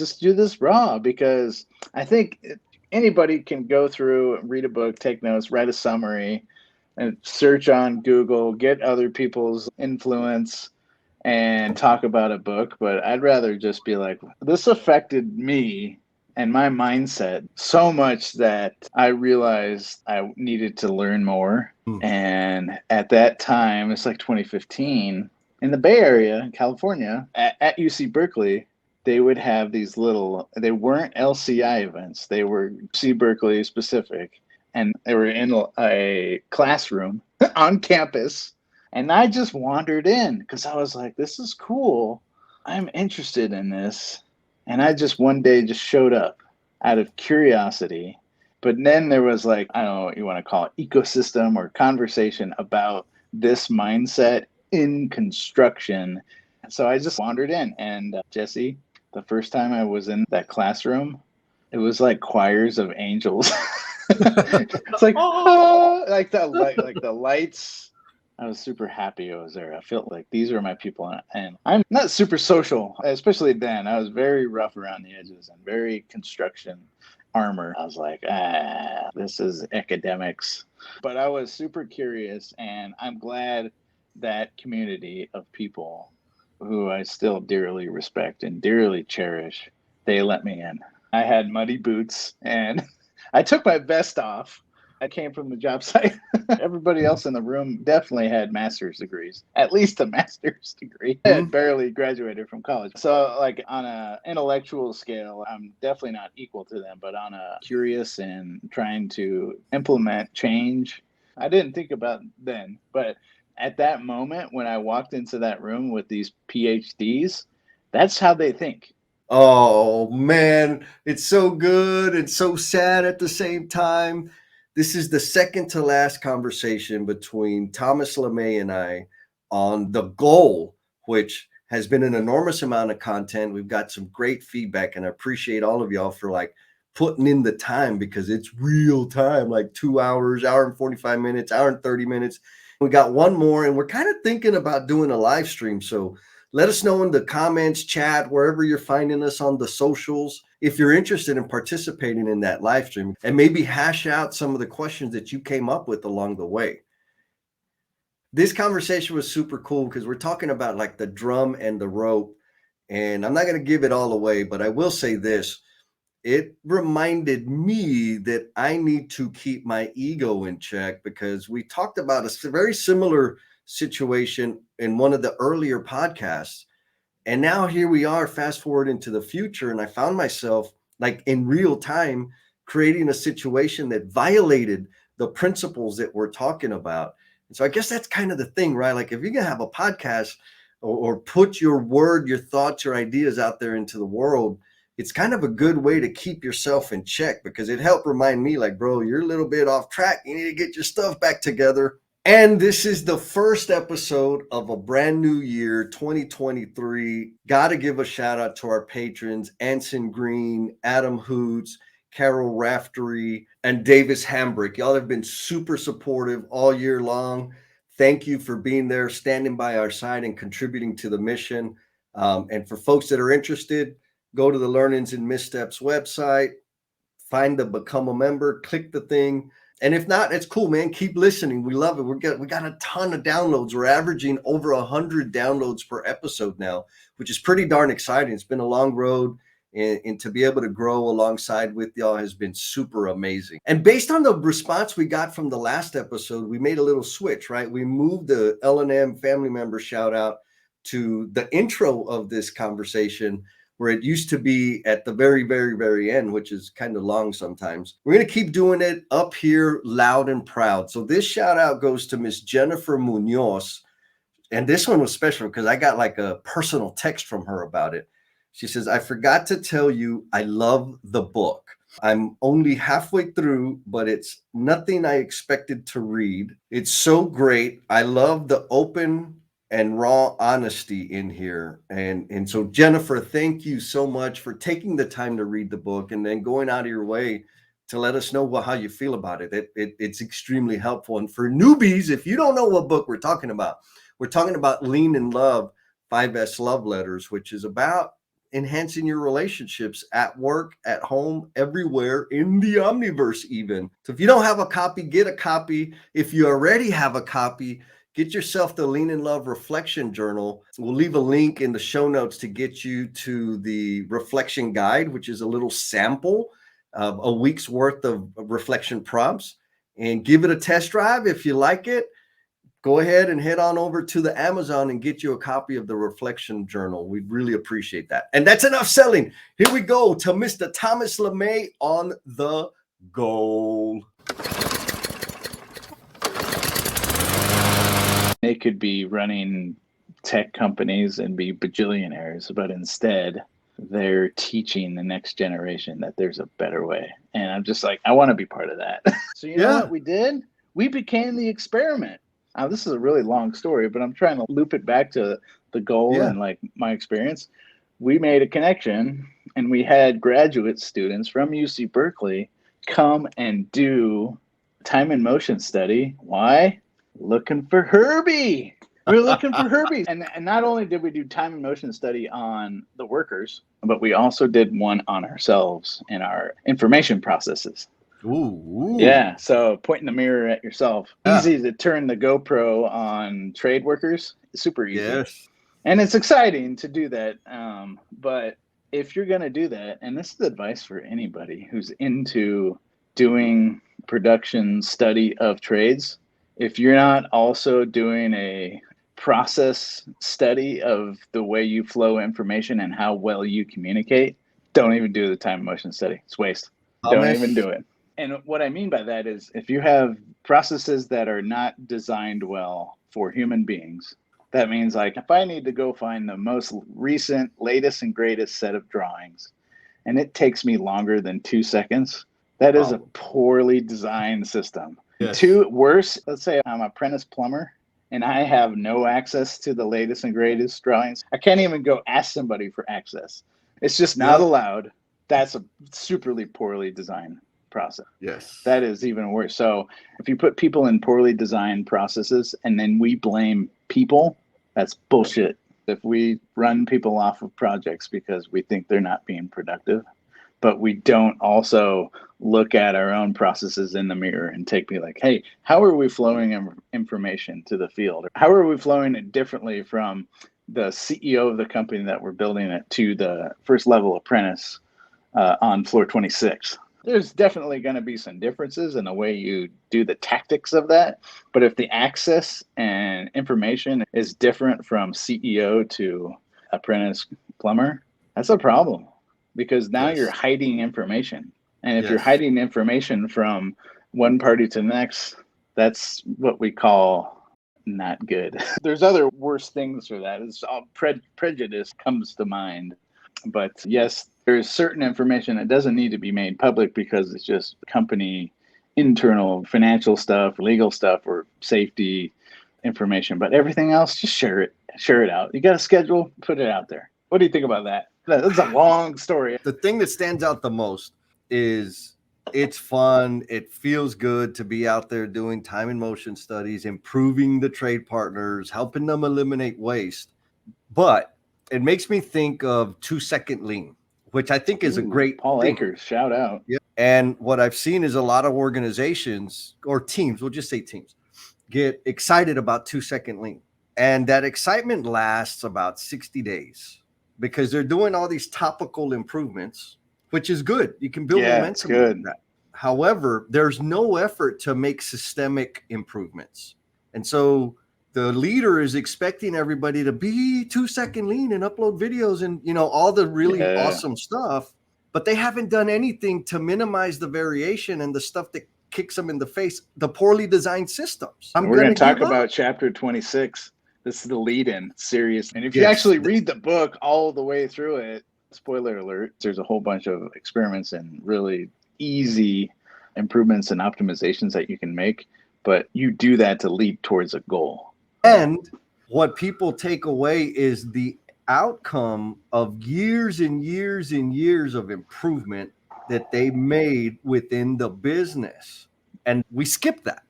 just do this raw because I think anybody can go through, read a book, take notes, write a summary, and search on Google, get other people's influence and talk about a book. But I'd rather just be like, this affected me and my mindset so much that I realized I needed to learn more. And at that time, it's like 2015, in the Bay Area, in California, at UC Berkeley, they would have these little, they weren't LCI events, they were UC Berkeley specific. And they were in a classroom on campus. And I just wandered in because I was like, this is cool. I'm interested in this. And I just one day just showed up out of curiosity. But then there was like, I don't know what you want to call it, ecosystem or conversation about this mindset in construction. So I just wandered in. And Jesse, the first time I was in that classroom, it was like choirs of angels. It's like, oh, like the lights. I was super happy I was there. I felt like these are my people, and I'm not super social, especially then. I was very rough around the edges and very construction armor. I was like, this is academics. But I was super curious, and I'm glad that community of people who I still dearly respect and dearly cherish, they let me in. I had muddy boots, and I took my vest off. I came from the job site. Everybody else in the room definitely had master's degrees, at least a master's degree. I had barely graduated from college. So, like, on an intellectual scale, I'm definitely not equal to them, but on a curious and trying to implement change, I didn't think about then. But at that moment, when I walked into that room with these PhDs, that's how they think. Oh man, it's so good and so sad at the same time. This is the second to last conversation between Thomas LeMay and I on the goal, which has been an enormous amount of content. We've got some great feedback, and I appreciate all of y'all for like putting in the time because it's real time, like 2 hours, hour and 45 minutes, hour and 30 minutes. We got one more, and we're kind of thinking about doing a live stream. So let us know in the comments, chat, wherever you're finding us on the socials, if you're interested in participating in that live stream and maybe hash out some of the questions that you came up with along the way. This conversation was super cool because we're talking about like the drum and the rope. And I'm not going to give it all away, but I will say this. It reminded me that I need to keep my ego in check because we talked about a very similar situation in one of the earlier podcasts. And now here we are, fast forward into the future. And I found myself like in real time creating a situation that violated the principles that we're talking about. And so I guess that's kind of the thing, right? Like if you're going to have a podcast or put your word, your thoughts, your ideas out there into the world, it's kind of a good way to keep yourself in check because it helped remind me like, bro, you're a little bit off track. You need to get your stuff back together. And this is the first episode of a brand new year, 2023. Got to give a shout out to our patrons, Anson Green, Adam Hoots, Carol Raftery, and Davis Hambrick. Y'all have been super supportive all year long. Thank you for being there, standing by our side and contributing to the mission. And for folks that are interested, go to the Learnings and Missteps website, find the Become a Member, click the thing. And if not, it's cool, man. Keep listening. We love it. We got a ton of downloads. We're averaging over 100 downloads per episode now, which is pretty darn exciting. It's been a long road, and to be able to grow alongside with y'all has been super amazing. And based on the response we got from the last episode, we made a little switch, right? We moved the L&M family member shout out to the intro of this conversation, where it used to be at the very, very, very end, which is kind of long sometimes. We're going to keep doing it up here loud and proud. So this shout out goes to Miss Jennifer Munoz. And this one was special because I got like a personal text from her about it. She says, I forgot to tell you, I love the book. I'm only halfway through, but it's nothing I expected to read. It's so great. I love the open and raw honesty in here. And so Jennifer, thank you so much for taking the time to read the book and then going out of your way to let us know how you feel about it. It's extremely helpful. And for newbies, if you don't know what book we're talking about Lean in Love, 5S Love Letters, which is about enhancing your relationships at work, at home, everywhere in the omniverse even. So if you don't have a copy, get a copy. If you already have a copy, get yourself the Lean in Love Reflection Journal. We'll leave a link in the show notes to get you to the reflection guide, which is a little sample of a week's worth of reflection prompts, and give it a test drive. If you like it, go ahead and head on over to the Amazon and get you a copy of the Reflection Journal. We'd really appreciate that. And that's enough selling. Here we go to Mr. Thomas LeMay on the goal. They could be running tech companies and be bajillionaires, but instead they're teaching the next generation that there's a better way. And I'm just like, I want to be part of that. So you know what we did? We became the experiment. Now, this is a really long story, but I'm trying to loop it back to the goal and like my experience. We made a connection, and we had graduate students from UC Berkeley come and do time and motion study. Why? Looking for Herbie. We were looking for Herbie. And not only did we do time and motion study on the workers, but we also did one on ourselves and our information processes. Ooh. Yeah, so pointing the mirror at yourself. Easy to turn the GoPro on trade workers. Super easy. Yes. And it's exciting to do that. But if you're going to do that, and this is advice for anybody who's into doing production study of trades, if you're not also doing a process study of the way you flow information and how well you communicate, don't even do the time and motion study. It's waste. Don't even do it. And what I mean by that is if you have processes that are not designed well for human beings, that means like if I need to go find the most recent, latest and greatest set of drawings, and it takes me longer than 2 seconds, that is a poorly designed system. Yes. Two, worse, let's say I'm an apprentice plumber and I have no access to the latest and greatest drawings. I can't even go ask somebody for access. It's just not allowed. That's a superly poorly designed process. Yes. That is even worse. So if you put people in poorly designed processes and then we blame people, that's bullshit. If we run people off of projects because we think they're not being productive, but we don't also look at our own processes in the mirror and be like, hey, how are we flowing information to the field? How are we flowing it differently from the CEO of the company that we're building it to the first level apprentice on floor 26? There's definitely going to be some differences in the way you do the tactics of that. But if the access and information is different from CEO to apprentice plumber, that's a problem because now you're hiding information. And if you're hiding information from one party to the next, that's what we call not good. There's other worse things for that. It's all prejudice comes to mind. But yes, there's certain information that doesn't need to be made public because it's just company internal financial stuff, legal stuff, or safety information. But everything else, just share it out. You got a schedule, put it out there. What do you think about that? That's a long story. The thing that stands out the most is it's fun. It feels good to be out there doing time and motion studies, improving the trade partners, helping them eliminate waste. But it makes me think of 2-second lean, which I think is a great Paul thing. Akers, shout out. Yeah. And what I've seen is a lot of organizations or teams, we'll just say teams, get excited about 2-second lean. And that excitement lasts about 60 days because they're doing all these topical improvements, which is good. You can build momentum. It's good. With that. However, there's no effort to make systemic improvements. And so the leader is expecting everybody to be 2-second lean and upload videos and, all the really awesome stuff, but they haven't done anything to minimize the variation and the stuff that kicks them in the face, the poorly designed systems. We're going to talk about chapter 26. This is the lead-in series. And if you actually read the book all the way through it, spoiler alert, there's a whole bunch of experiments and really easy improvements and optimizations that you can make, but you do that to lead towards a goal. And what people take away is the outcome of years and years and years of improvement that they made within the business. And we skip that.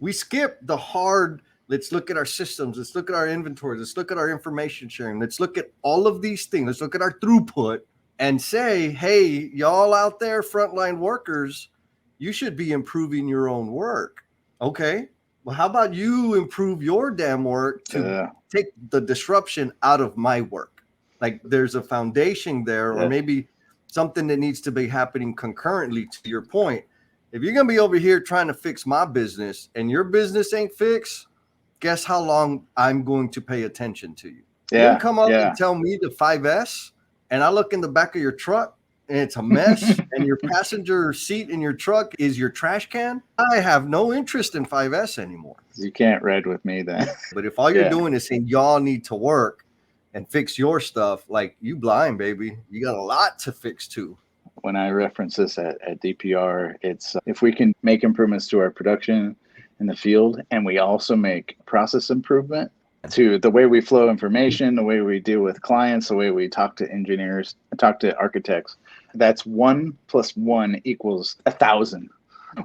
We skip the hard Let's look at our systems. Let's look at our inventory. Let's look at our information sharing. Let's look at all of these things. Let's look at our throughput and say, hey, y'all out there, frontline workers, you should be improving your own work. Okay. Well, how about you improve your damn work to take the disruption out of my work? Like there's a foundation there, or maybe something that needs to be happening concurrently to your point. If you're going to be over here trying to fix my business and your business ain't fixed, guess how long I'm going to pay attention to you. You're going to come up and tell me the 5S, and I look in the back of your truck and it's a mess and your passenger seat in your truck is your trash can. I have no interest in 5S anymore. You can't ride with me then. But if all you're doing is saying y'all need to work and fix your stuff, like you blind, baby. You got a lot to fix too. When I reference this at DPR, it's if we can make improvements to our production in the field, and we also make process improvement to the way we flow information, the way we deal with clients, the way we talk to engineers, talk to architects, that's 1 + 1 = 1,000.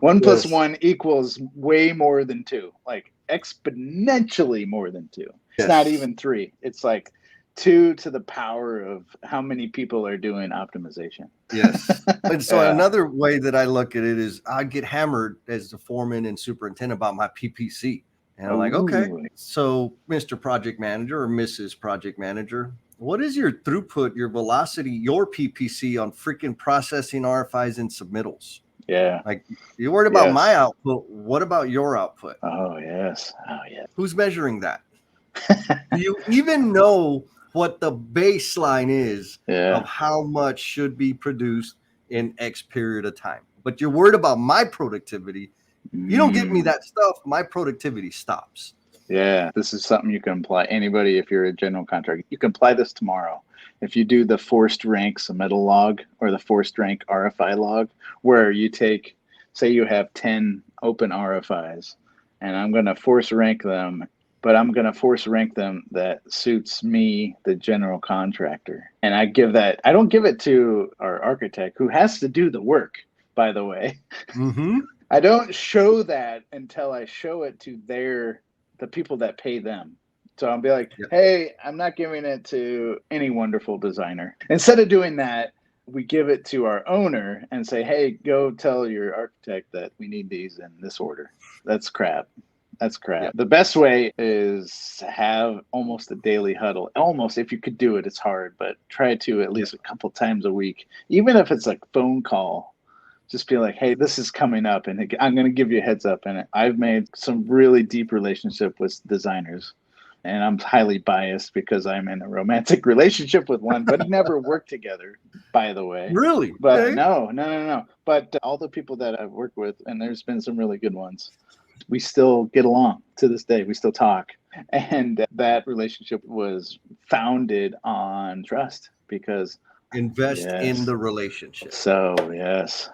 1 + 1 equals way more than 2, like exponentially more than 2. It's not even 3. It's like 2 to the power of how many people are doing optimization. Yes. And so another way that I look at it is I get hammered as the foreman and superintendent about my PPC. And I'm like, okay, so Mr. Project Manager or Mrs. Project Manager, what is your throughput, your velocity, your PPC on freaking processing RFIs and submittals? Yeah. Like you're worried about my output. What about your output? Oh, yes. Oh, yeah. Who's measuring that? Do you even know what the baseline is of how much should be produced in X period of time? But you're worried about my productivity. You don't give me that stuff, my productivity stops. Yeah, this is something you can apply. Anybody, if you're a general contractor, you can apply this tomorrow. If you do the forced rank submittal log or the forced rank RFI log, where you take, say you have 10 open RFIs, and I'm going to force rank them, but I'm going to force rank them that suits me, the general contractor. And I don't give it to our architect who has to do the work, by the way. Mm-hmm. I don't show that until I show it to the people that pay them. So I'll be like, hey, I'm not giving it to any wonderful designer. Instead of doing that, we give it to our owner and say, hey, go tell your architect that we need these in this order. That's crap. That's crap. Yeah. The best way is to have almost a daily huddle. Almost, if you could do it, it's hard, but try to at least a couple times a week, even if it's like phone call. Just be like, hey, this is coming up, and I'm going to give you a heads up. And I've made some really deep relationship with designers, and I'm highly biased because I'm in a romantic relationship with one, but never worked together, by the way. Really? But okay. No. But all the people that I've worked with, and there's been some really good ones, we still get along to this day. We still talk. And that relationship was founded on trust because invest in the relationship. So, yes.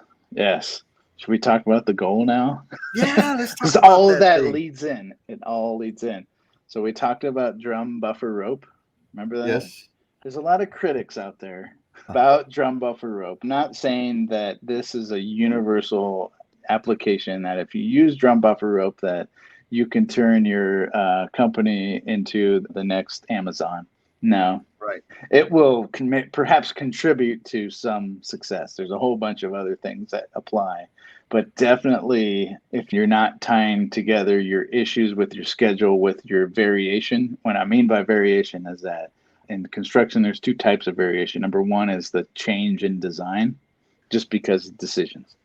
Should we talk about the goal now? Yeah, let's talk because about all of that thing. leads in. It all leads in. So we talked about drum buffer rope. Remember that? Yes. There's a lot of critics out there about drum buffer rope. I'm not saying that this is a universal application, that if you use drum buffer rope that you can turn your company into the next Amazon. No. Right. It will perhaps contribute to some success. There's a whole bunch of other things that apply. But definitely, if you're not tying together your issues with your schedule, with your variation, what I mean by variation is that in construction, there's 2 types of variation. Number one is the change in design, just because of decisions.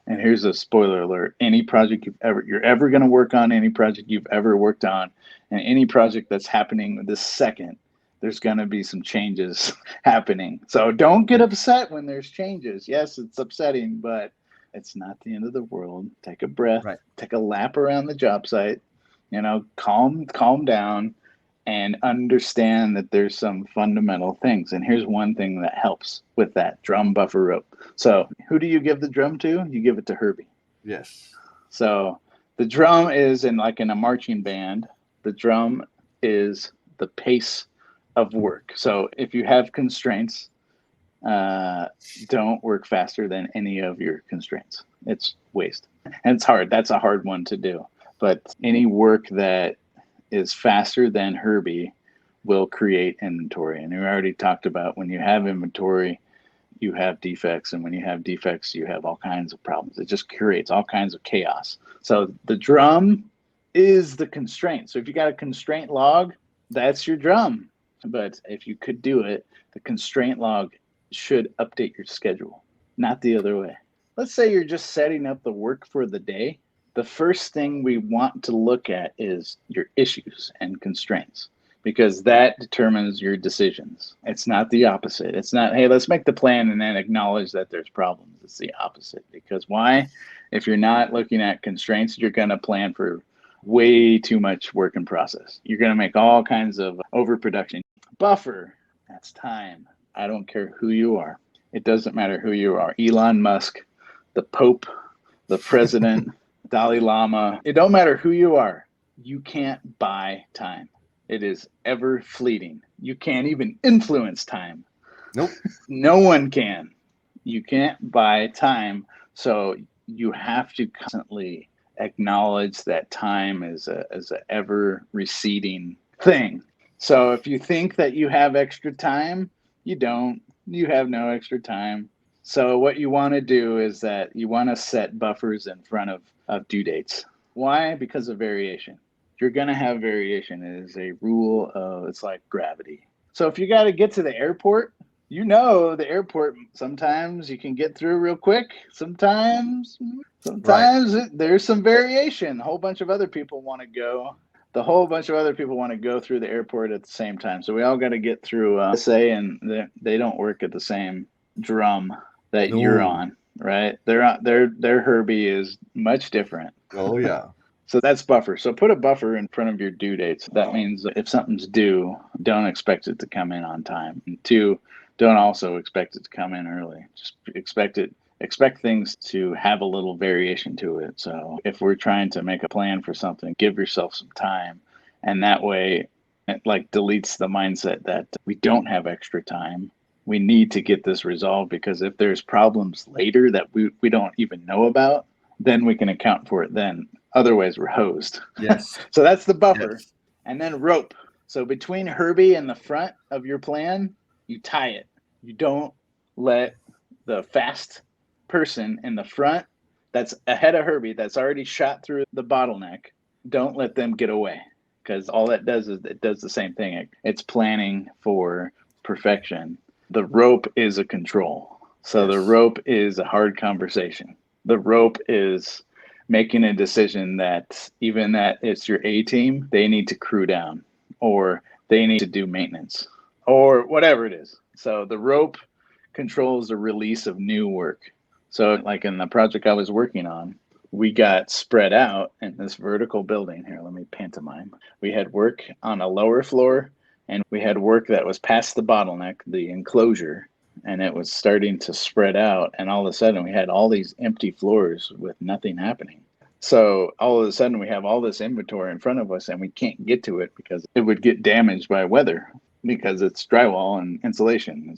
And here's a spoiler alert. Any project you're ever going to work on, any project you've ever worked on, and any project that's happening this second, there's going to be some changes happening. So don't get upset when there's changes. Yes, it's upsetting, but it's not the end of the world. Take a breath, take a lap around the job site, calm down, and understand that there's some fundamental things. And here's one thing that helps with that drum buffer rope. So who do you give the drum to? You give it to Herbie. Yes. So the drum is in a marching band. The drum is the pace of work. So if you have constraints, don't work faster than any of your constraints. It's waste. And it's hard. That's a hard one to do. But any work that is faster than Herbie will create inventory. And we already talked about when you have inventory, you have defects, and when you have defects, you have all kinds of problems. It just creates all kinds of chaos. So the drum is the constraint. So if you got a constraint log, that's your drum. But if you could do it, the constraint log should update your schedule, not the other way. Let's say you're just setting up the work for the day. The first thing we want to look at is your issues and constraints, because that determines your decisions. It's not the opposite. It's not, hey, let's make the plan and then acknowledge that there's problems. It's the opposite. Because why? If you're not looking at constraints, you're going to plan for way too much work in process. You're going to make all kinds of overproduction. Buffer, that's time. I don't care who you are. It doesn't matter who you are. Elon Musk, the Pope, the President, Dalai Lama. It don't matter who you are. You can't buy time. It is ever fleeting. You can't even influence time. Nope. No one can. You can't buy time. So you have to constantly acknowledge that time is a ever receding thing. So if you think that you have extra time, you don't. You have no extra time. So what you want to do is that you want to set buffers in front of due dates. Why? Because of variation. You're going to have variation. It is a rule of, it's like gravity. So if you got to get to the airport, you know the airport, sometimes you can get through real quick. Sometimes right. There's some variation. A whole bunch of other people want to go. The whole bunch of other people want to go through the airport at the same time. So we all got to get through SA, and they don't work at the same drum that you're on, right? Their Herbie is much different. Oh yeah. So that's buffer. So put a buffer in front of your due dates. That means if something's due, don't expect it to come in on time. And two, don't also expect it to come in early. Just expect things to have a little variation to it. So if we're trying to make a plan for something, give yourself some time. And that way it like deletes the mindset that we don't have extra time. We need to get this resolved, because if there's problems later that we don't even know about, then we can account for it then. Otherwise, we're hosed. Yes. So that's the buffer. Yes. And then rope. So between Herbie and the front of your plan, you tie it. You don't let the fast person in the front that's ahead of Herbie, that's already shot through the bottleneck, don't let them get away, because all that does is it does the same thing. It's planning for perfection. The rope is a control. So yes. The rope is a hard conversation. The rope is making a decision that even that it's your A team, they need to crew down, or they need to do maintenance, or whatever it is. So the rope controls the release of new work. So like in the project I was working on, we got spread out in this vertical building here. Let me pantomime. We had work on a lower floor, and we had work that was past the bottleneck, the enclosure, and it was starting to spread out. And all of a sudden we had all these empty floors with nothing happening. So all of a sudden we have all this inventory in front of us, and we can't get to it because it would get damaged by weather, because it's drywall and insulation.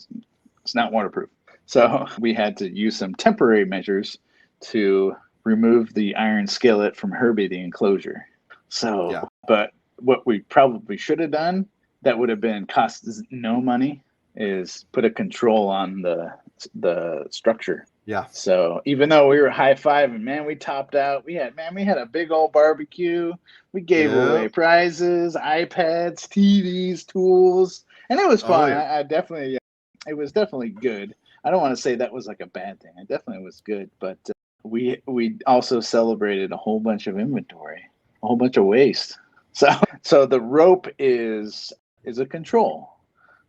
It's not waterproof. So we had to use some temporary measures to remove the iron skillet from Herbie, the enclosure. So, yeah. But what we probably should have done that would have been cost no money is put a control on the structure. Yeah. So even though we were high-fiving, man, we topped out. We had a big old barbecue. We gave away prizes, iPads, TVs, tools, and it was fun. Yeah. I definitely, it was definitely good. I don't want to say that was like a bad thing. It definitely was good, but we also celebrated a whole bunch of inventory, a whole bunch of waste. So the rope is a control.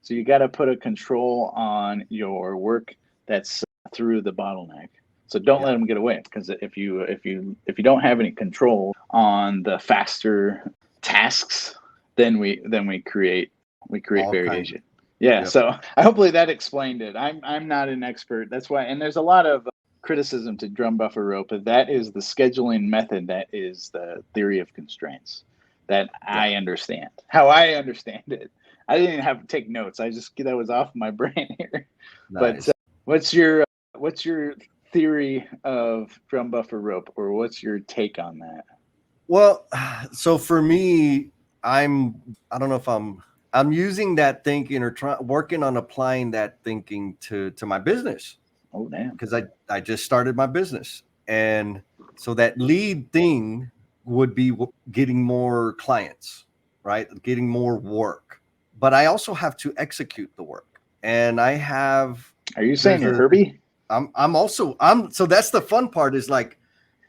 So you got to put a control on your work that's through the bottleneck. So don't let them get away, because if you don't have any control on the faster tasks, then we create variation. Yeah. Yep. So hopefully that explained it. I'm not an expert. That's why, and there's a lot of criticism to drum buffer rope, but that is the scheduling method. That is the theory of constraints that I understand. How I understand it. I didn't even have to take notes. That was off my brain here. Nice. But what's your theory of drum buffer rope, or what's your take on that? Well, so for me, I don't know if I'm using that thinking or working on applying that thinking to my business, Oh, damn. because I just started my business. And so that lead thing would be getting more clients, right? Getting more work. But I also have to execute the work. And I have, Are you saying there's you're a, Herbie? so that's the fun part is like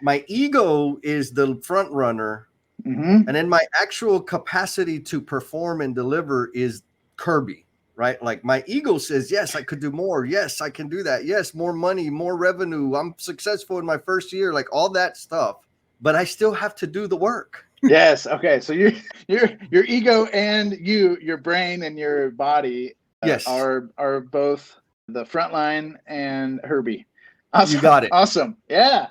my ego is the front runner. Mm-hmm. And then my actual capacity to perform and deliver is Kirby, right? Like my ego says, yes, I could do more. Yes, I can do that. Yes, more money, more revenue. I'm successful in my first year, like all that stuff. But I still have to do the work. Yes. Okay. So your ego and your brain and your body Yes, are both the front line and Herbie. you Awesome. got it. Awesome. Yeah.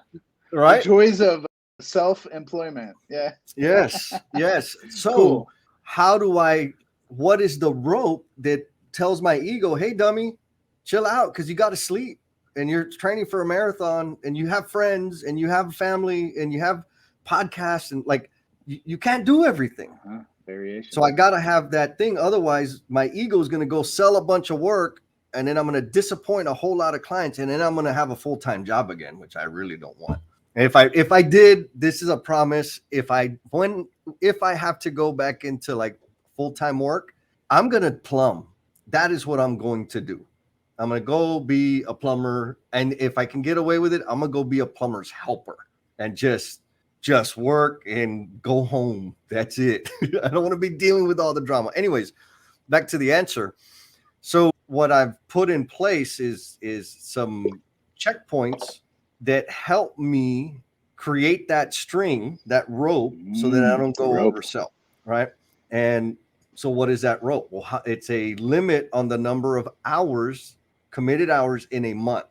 The Right? joys of self-employment. Yeah. Yes, yes. So, Cool. what is the rope that tells my ego, hey, dummy, chill out because you got to sleep and you're training for a marathon and you have friends and you have a family and you have podcasts and like you can't do everything. Variation. So, I got to have that thing. Otherwise, my ego is going to go sell a bunch of work and then I'm going to disappoint a whole lot of clients and then I'm going to have a full time job again, which I really don't want. If I did, this is a promise. If I have to go back into like full-time work, I'm gonna plumb. That is what I'm going to do. I'm gonna go be a plumber, and if I can get away with it, I'm gonna go be a plumber's helper and just work and go home. That's it. I don't want to be dealing with all the drama. Anyways, back to the answer. So what I've put in place is some checkpoints that help me create that string, that rope, so that I don't The go rope. oversell, right? And so what is that rope? Well, it's a limit on the number of hours, committed hours in a month.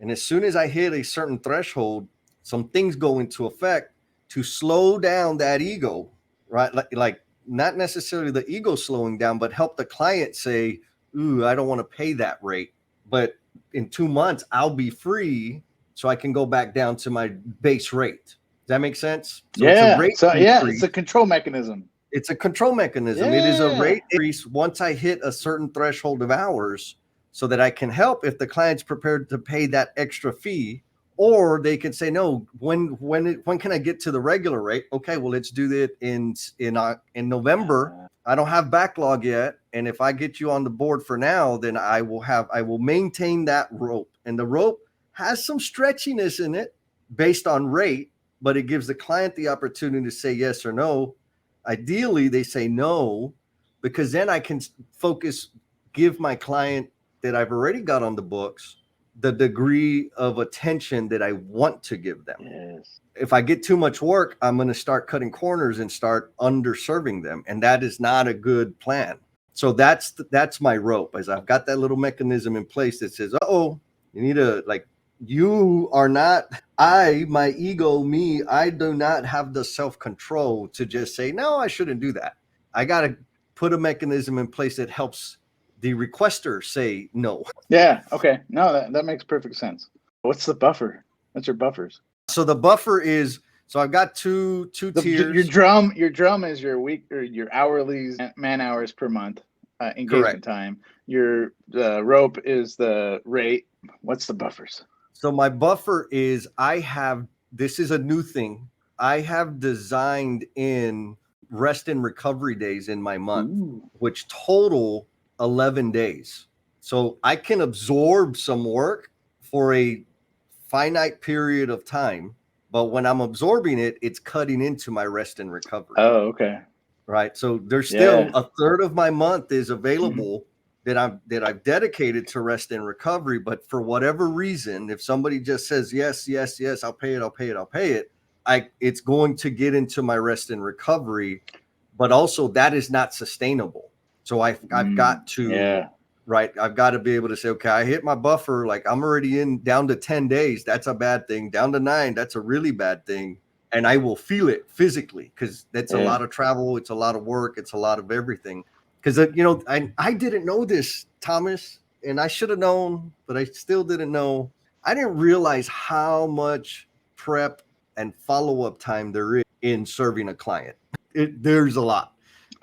And as soon as I hit a certain threshold, some things go into effect to slow down that ego, right? Like not necessarily the ego slowing down, but help the client say, ooh, I don't want to pay that rate. But in 2 months, I'll be free so I can go back down to my base rate. Does that make sense? So it's a Yeah. rate So yeah, it's increase. a control mechanism. It's a control mechanism. It is a Yeah. rate increase once I hit a certain threshold of hours so that I can help if the client's prepared to pay that extra fee, or they can say no. When can I get to the regular rate? Okay, well let's do that in November. I don't have backlog yet, and if I get you on the board for now, then I will maintain that rope, and the rope has some stretchiness in it based on rate, but it gives the client the opportunity to say yes or no. Ideally, they say no, because then I can focus, give my client that I've already got on the books the degree of attention that I want to give them. Yes. If I get too much work, I'm going to start cutting corners and start underserving them. And that is not a good plan. So that's my rope, as I've got that little mechanism in place that says, oh, you need to like, you are not, my ego, me, I do not have the self-control to just say, no, I shouldn't do that. I got to put a mechanism in place that helps the requester say no. Yeah. Okay. No, that makes perfect sense. What's the buffer? What's your buffers? So the buffer is, so I've got two Your tiers. drum is your week or your hourly man hours per month engagement Correct. time. Your rope is the rate. What's the buffers? So my buffer is, this is a new thing. I have designed in rest and recovery days in my month, Ooh. which total 11 days. So I can absorb some work for a finite period of time, but when I'm absorbing it, it's cutting into my rest and recovery. Oh, okay. Right. So there's still Yeah. a third of my month is Mhm. available that I've dedicated to rest and recovery. But for whatever reason, if somebody just says yes, yes, yes, I'll pay it, I'll pay it, I'll pay it, it's going to get into my rest and recovery. But also that is not sustainable. So I've got to, Yeah. right, I've got to be able to say, okay, I hit my buffer, like I'm already in down to 10 days. That's a bad thing. Down to 9, that's a really bad thing. And I will feel it physically because that's a Yeah. lot of travel. It's a lot of work. It's a lot of everything. Because, I didn't know this, Thomas, and I should have known, but I still didn't know. I didn't realize how much prep and follow-up time there is in serving a client. There's a lot.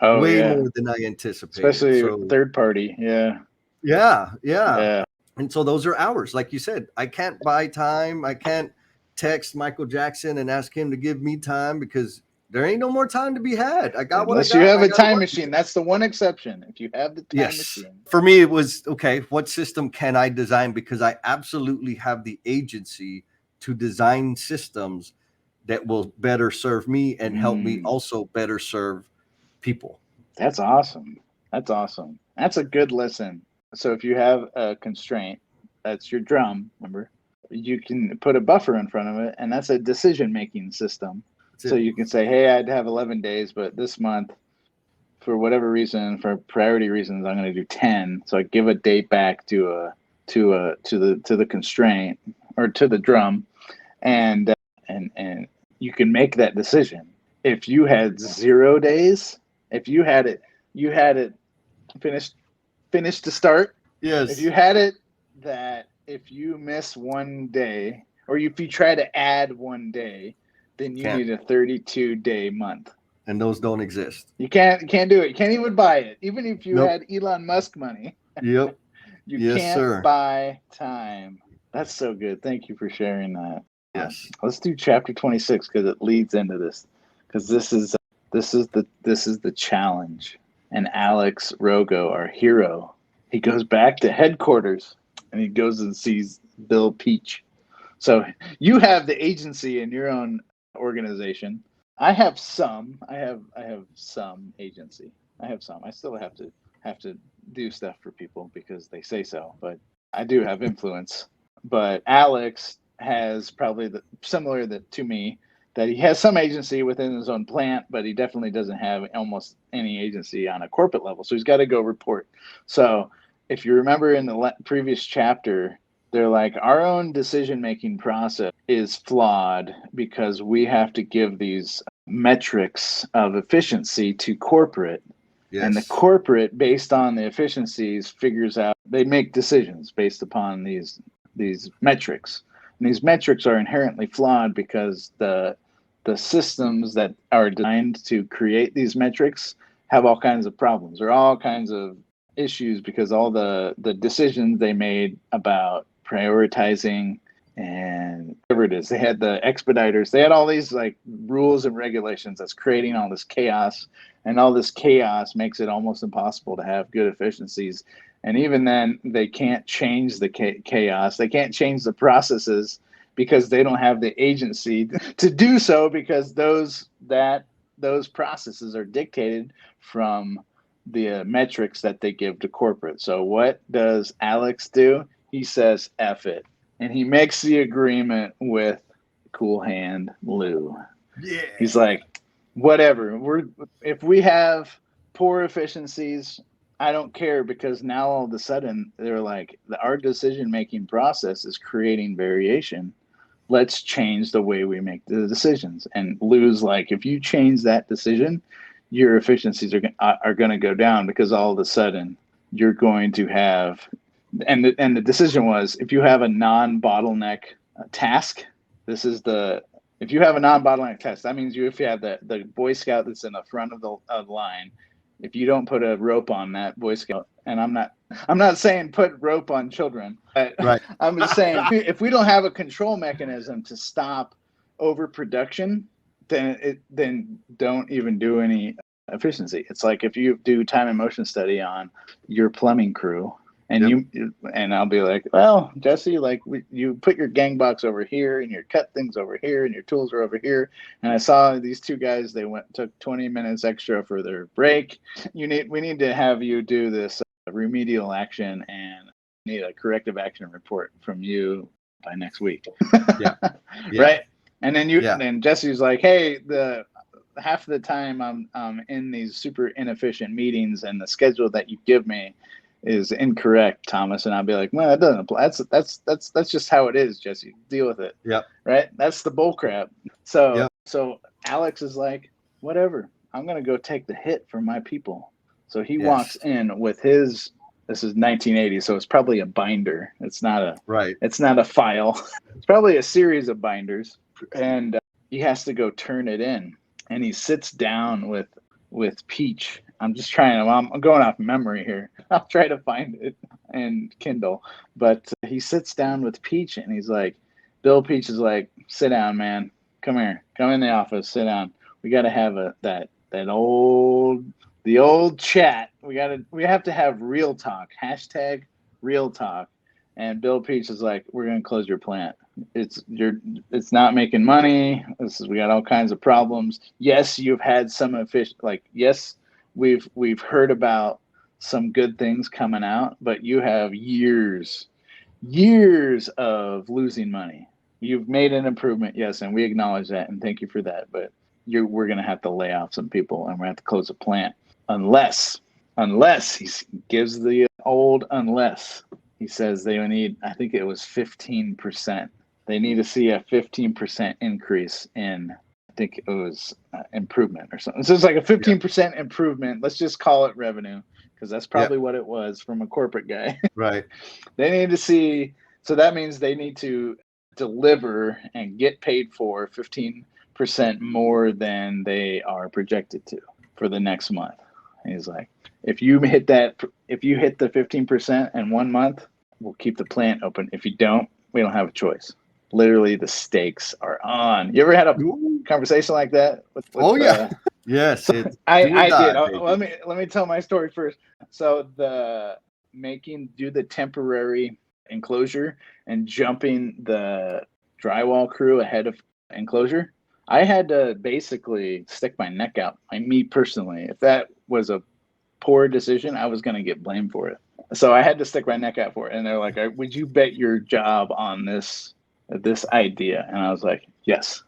Oh way yeah. more than I anticipated. Especially So third party. Yeah. yeah, yeah. Yeah. And so those are hours. Like you said, I can't buy time. I can't text Michael Jackson and ask him to give me time because there ain't no more time to be had. I got what I Unless you got and have I a got to time work. machine. That's the one exception. If you have the time Yes. machine. For me, it was okay. What system can I design? Because I absolutely have the agency to design systems that will better serve me and help me also better serve people. That's awesome. That's awesome. That's a good lesson. So if you have a constraint, that's your drum, remember? You can put a buffer in front of it, and that's a decision making system. That's So it. you can say, hey, I'd have 11 days, but this month, for whatever reason, for priority reasons, I'm going to do 10. So I give a date back to the constraint or to the drum, and and you can make that decision. If you had 0 days, if you had it finished finished to start. If Yes. you had it that if you miss one day, or if you try to add one day, then you Can't. need a 32-day month. And those don't exist. You can't do it. You can't even buy it. Even if you Nope. had Elon Musk money, Yep. you Yes, can't sir. buy time. That's so good. Thank you for sharing that. Yes. Let's do chapter 26 because it leads into this. Because this is the challenge. And Alex Rogo, our hero, he goes back to headquarters and he goes and sees Bill Peach. So you have the agency in your own organization. I have some. I have some agency. I have some. I still have to do stuff for people because they say so, but I do have influence. But Alex has probably similar to me, that he has some agency within his own plant, but he definitely doesn't have almost any agency on a corporate level. So he's got to go report. So if you remember in the previous chapter, they're like, our own decision making process is flawed because we have to give these metrics of efficiency to corporate, and the Yes. corporate, based on the efficiencies, figures out, they make decisions based upon these metrics. And these metrics are inherently flawed because the systems that are designed to create these metrics have all kinds of problems or all kinds of issues because all the decisions they made about prioritizing and whatever it is, they had the expediters, they had all these like rules and regulations that's creating all this chaos, and all this chaos makes it almost impossible to have good efficiencies. And even then, they can't change the chaos, they can't change the processes because they don't have the agency to do so, because those processes are dictated from the metrics that they give to corporate. So what does Alex do? He says F it, and he makes the agreement with Cool Hand Lou. Yeah. He's like, whatever, if we have poor efficiencies, I don't care, because now all of a sudden they're like, our decision making process is creating variation. Let's change the way we make the decisions. And Lou's like, if you change that decision, your efficiencies are going to go down, because all of a sudden you're going to have, and the decision was, if you have a non-bottleneck task, this is the if you have a non-bottleneck task, that means if you have the Boy Scout that's in the front of the line, if you don't put a rope on that Boy Scout, and I'm not saying put rope on children, but Right. I'm just saying, if we don't have a control mechanism to stop overproduction, then don't even do any efficiency. It's like if you do time and motion study on your plumbing crew, and Yep. I'll be like, well, Jesse, like you put your gang box over here and your cut things over here and your tools are over here. And I saw these two guys, they took 20 minutes extra for their break. We need to have you do this remedial action, and need a corrective action report from you by next week. Yeah. Yeah. Right. And then Yeah. Jesse's like, hey, the half of the time I'm in these super inefficient meetings, and the schedule that you give me is incorrect, Thomas. And I'll be like, well, that doesn't apply. That's just how it is, Jesse. Deal with it. Yep. Right? That's the bull crap. So Yep. Alex is like, whatever. I'm gonna go take the hit for my people. So he walks Yes. in with his. This is 1980, so it's probably a binder. Right. It's not a file. It's probably a series of binders, and he has to go turn it in. And he sits down with Peach I'm just trying. I'm going off memory here. I'll try to find it and Kindle. But he sits down with Peach and he's like, Bill Peach is like, sit down, man. Come here. Come in the office. Sit down. We got to have the old chat. We have to have real talk. Hashtag real talk. And Bill Peach is like, we're gonna close your plant. It's not making money. We got all kinds of problems. Yes, you've had some yes, we've heard about some good things coming out, but you have years of losing money. You've made an improvement, yes, and we acknowledge that and thank you for that. But we're gonna have to lay off some people and we're gonna have to close the plant unless he gives the old unless. He says they need, I think it was 15%. They need to see a 15% increase in, I think it was improvement or something. So it's like a 15% improvement. Let's just call it revenue because that's probably what it was from a corporate guy. Right. They need to see, so that means they need to deliver and get paid for 15% more than they are projected to for the next month. And he's like, if you hit the 15% in 1 month, we'll keep the plant open. If you don't, we don't have a choice. Literally, the stakes are on. You ever had a conversation like that? Yes. So I did. Let me tell my story first. So do the temporary enclosure and jumping the drywall crew ahead of enclosure. I had to basically stick my neck out. Me personally, if that was a poor decision, I was going to get blamed for it. So I had to stick my neck out for it. And they're like, would you bet your job on this idea? And I was like, yes.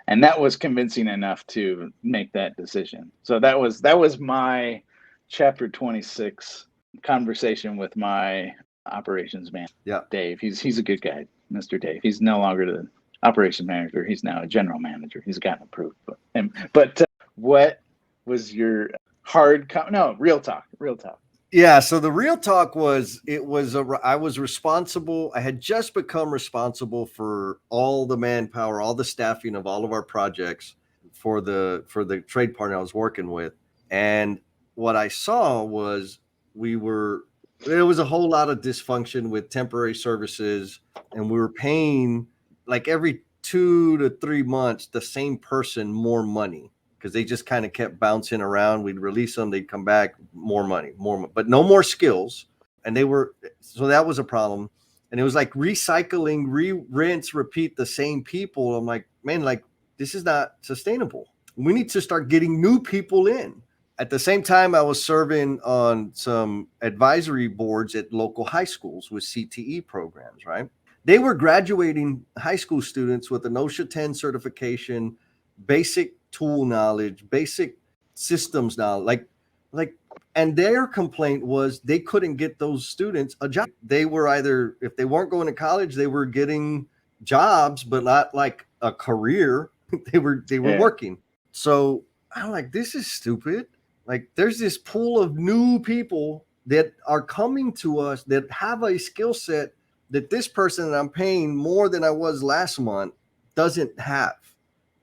And that was convincing enough to make that decision. So that was my chapter 26 conversation with my operations man. Yeah. Dave. He's a good guy, Mr. Dave. He's no longer the operations manager. He's now a general manager. He's gotten approved. But what was your real talk. Yeah, so the real talk was I was responsible. I had just become responsible for all the manpower, all the staffing of all of our projects for the trade partner I was working with. And what I saw was there was a whole lot of dysfunction with temporary services, and we were paying like every 2 to 3 months the same person more money, because they just kind of kept bouncing around. We'd release them, they'd come back, more money, but no more skills. And so that was a problem. And it was like recycling, rinse, repeat the same people. I'm like, man, like this is not sustainable. We need to start getting new people in. At the same time, I was serving on some advisory boards at local high schools with CTE programs, right? They were graduating high school students with an OSHA 10 certification, basic tool knowledge, basic systems knowledge, and their complaint was they couldn't get those students a job. They were either, if they weren't going to college, they were getting jobs, but not like a career. they were working. So I'm like, this is stupid. Like there's this pool of new people that are coming to us that have a skill set that this person that I'm paying more than I was last month doesn't have.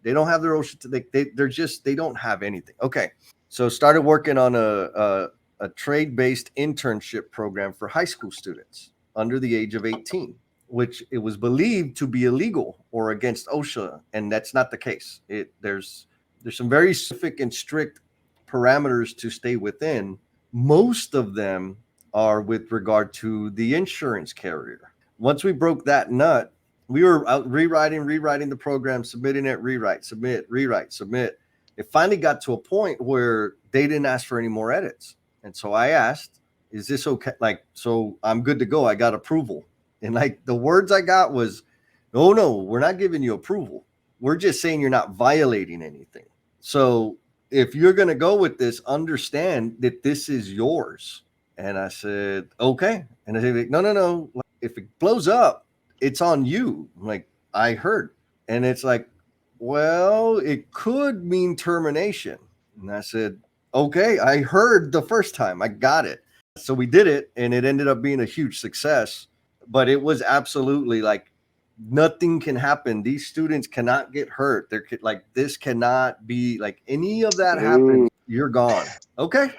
They don't have their OSHA. They don't have anything. Okay. So started working on a trade-based internship program for high school students under the age of 18, which it was believed to be illegal or against OSHA. And that's not the case. There's some very specific and strict parameters to stay within. Most of them are with regard to the insurance carrier. Once we broke that nut, we were out rewriting the program, submitting it, rewrite, submit. It finally got to a point where they didn't ask for any more edits. And so I asked, is this okay? Like, so I'm good to go. I got approval. And like the words I got was, oh no, we're not giving you approval. We're just saying you're not violating anything. So if you're going to go with this, understand that this is yours. And I said, okay. And I said, no. If it blows up, it's on you. I'm like, I heard. And it's like, well, it could mean termination. And I said, okay, I heard the first time. I got it. So we did it, and it ended up being a huge success. But it was absolutely like nothing can happen. These students cannot get hurt. This cannot be like any of that happens. you're gone. Okay,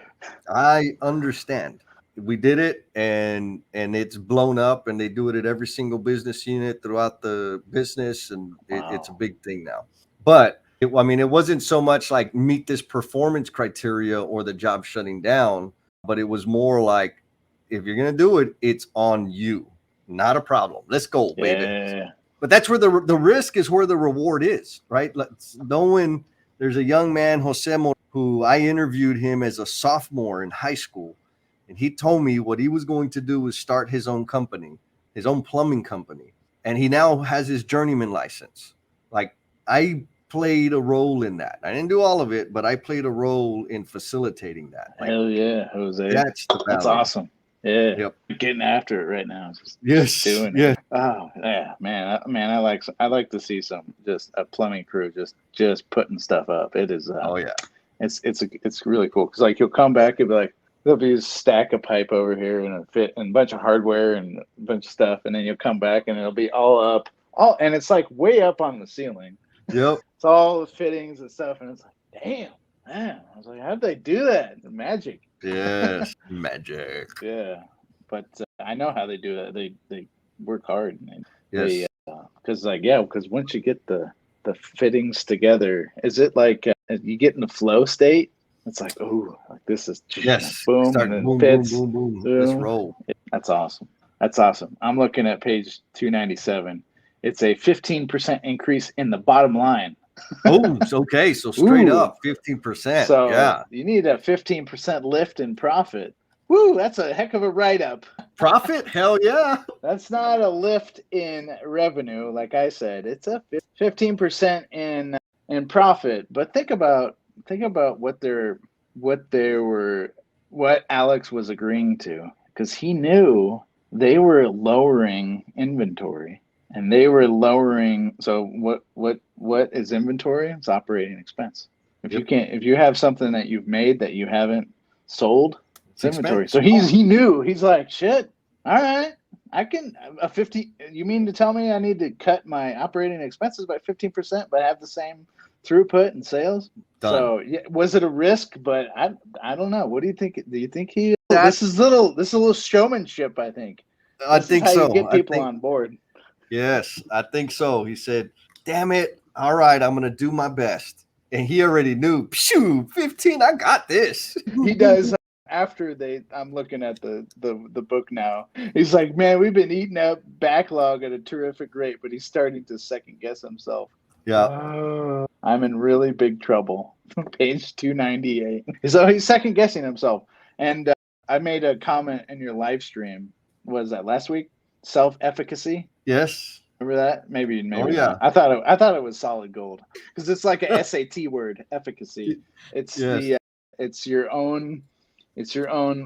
I understand. We did it, and it's blown up, and they do it at every single business unit throughout the business, and it's a Wow. big thing now. But I mean, it wasn't so much like meet this performance criteria or the job shutting down, but it was more like, if you're gonna do it, it's on you. Not a problem. Let's go, baby. Yeah. But that's where the risk is, where the reward is, right? Knowing there's a young man, Jose Moreno, who I interviewed him as a sophomore in high school, and he told me what he was going to do was start his own company, his own plumbing company, and he now has his journeyman license. Like, I played a role in that. I didn't do all of it, but I played a role in facilitating that. Like, Hell yeah, Jose. that's the That's value. awesome. Yeah. Yep. Getting after it right now. Just Yes. doing Yes. it. Oh yeah, man. I like to see some just a plumbing crew just putting stuff up. It is. Oh yeah. It's really cool because like you'll come back and be like, there'll be a stack of pipe over here and a fit and a bunch of hardware and a bunch of stuff, and then you'll come back and it'll be all up, and it's like way up on the ceiling. Yep. It's all the fittings and stuff, and it's like, damn, man. I was like, how'd they do that? The magic. Yes. Magic. Yeah, but I know how they do that. They work hard. And Yes. because once you get the fittings together, is it like you get in the flow state? It's like, oh, like this is Yes. boom, Start and then boom, fits. boom, boom, boom. Boom. Let's roll. That's awesome. That's awesome. I'm looking at page 297. It's a 15% increase in the bottom line. Oh, okay. So straight Ooh. up 15%. So Yeah. you need a 15% lift in profit. Woo, that's a heck of a write-up. Profit? Hell yeah. That's not a lift in revenue, like I said. It's a 15% in profit. But think about what Alex was agreeing to, because he knew they were lowering inventory and they were lowering. So what is inventory? It's operating expense. If you have something that you've made that you haven't sold, it's inventory. Expense. So he knew. He's like, shit. All right, I can a 50. You mean to tell me I need to cut my operating expenses by 15%, but have the same throughput and sales? Done. So yeah, was it a risk? But I don't know. What do you think? Do you think this is a little showmanship? I think. I This think is how so. you get people on board. Yes, I think so. He said, damn it. All right, I'm going to do my best. And he already knew, phew, 15, I got this. He does. After I'm looking at the book now. He's like, man, we've been eating up backlog at a terrific rate, but he's starting to second guess himself. Yeah. I'm in really big trouble. Page 298. So he's second guessing himself. And I made a comment in your live stream. Was that last week? Self-efficacy. Yes. Remember that? Maybe yeah. not. I thought it was solid gold because it's like a SAT word, efficacy. It's it's your own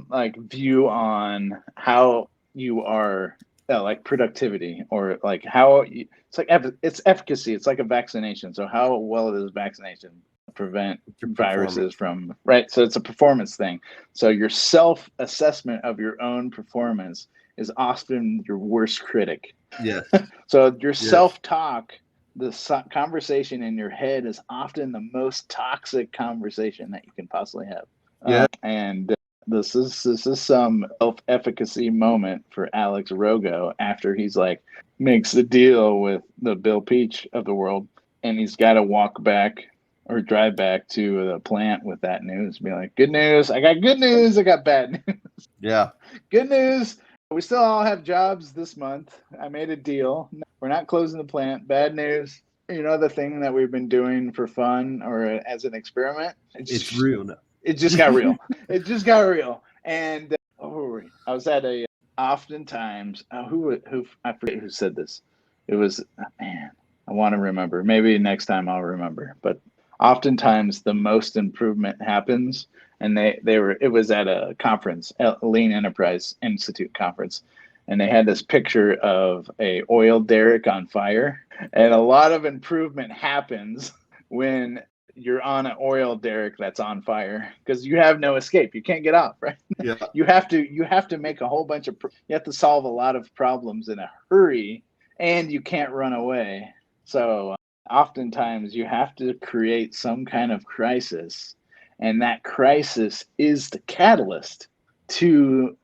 like view on how you are, like productivity, or like it's efficacy. It's like a vaccination. So how well does vaccination prevent viruses from, right? So it's a performance thing. So your self-assessment of your own performance is often your worst critic. Yes. So your self-talk, the conversation in your head, is often the most toxic conversation that you can possibly have. Yeah. And this is some self-efficacy moment for Alex Rogo after he's like makes a deal with the Bill Peach of the world, and he's got to walk back or drive back to the plant with that news. Be like, good news, I got good news, I got bad news. Yeah. Good news, we still all have jobs this month. I made a deal. We're not closing the plant. Bad news, the thing that we've been doing for fun or as an experiment. It's real now. It just got real. It just got real. And I was at a oftentimes who I forget who said this. It was, man, I want to remember. Maybe next time I'll remember. But oftentimes the most improvement happens, and it was at a conference, a Lean Enterprise Institute conference, and they had this picture of a oil derrick on fire, and a lot of improvement happens when you're on an oil derrick that's on fire, because you have no escape. You can't get off, right? Yeah. You have to make a whole bunch of you have to solve a lot of problems in a hurry, and you can't run away. So oftentimes you have to create some kind of crisis and that crisis is the catalyst to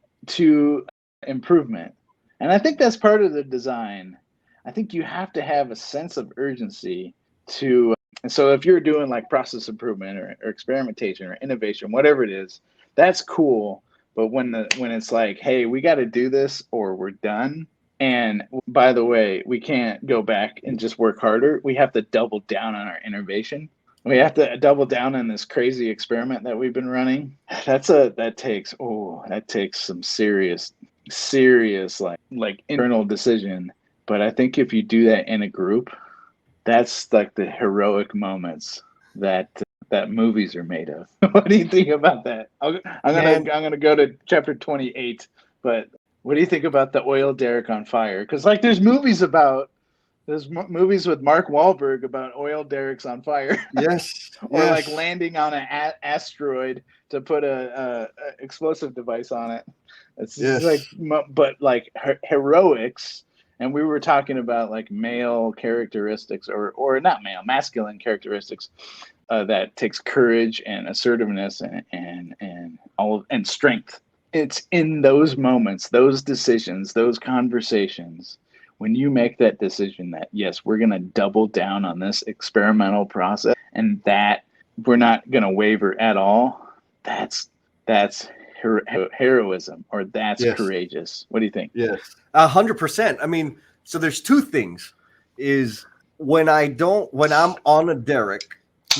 improvement. And I think that's part of the design. I think you have to have a sense of urgency to. And so if you're doing like process improvement or experimentation or innovation, whatever it is, that's cool. But when it's like, hey, we got to do this or we're done. And by the way, we can't go back and just work harder. We have to double down on our innovation. We have to double down on this crazy experiment that we've been running. That takes some serious like internal decision. But I think if you do that in a group, that's like the heroic moments that movies are made of. What do you think about that? I'm gonna go to chapter 28. But what do you think about the oil derrick on fire? Because like there's movies movies with Mark Wahlberg about oil derricks on fire. Yes. Or like landing on an asteroid to put a explosive device on it. It's just like, but like heroics. And we were talking about like male characteristics or not male, masculine characteristics that takes courage and assertiveness and strength. It's in those moments, those decisions, those conversations, when you make that decision that yes, we're going to double down on this experimental process and that we're not going to waver at all, that's heroism, or that's courageous. What do you think? Yes, 100%. I mean, so there's two things. Is when I'm on a derrick,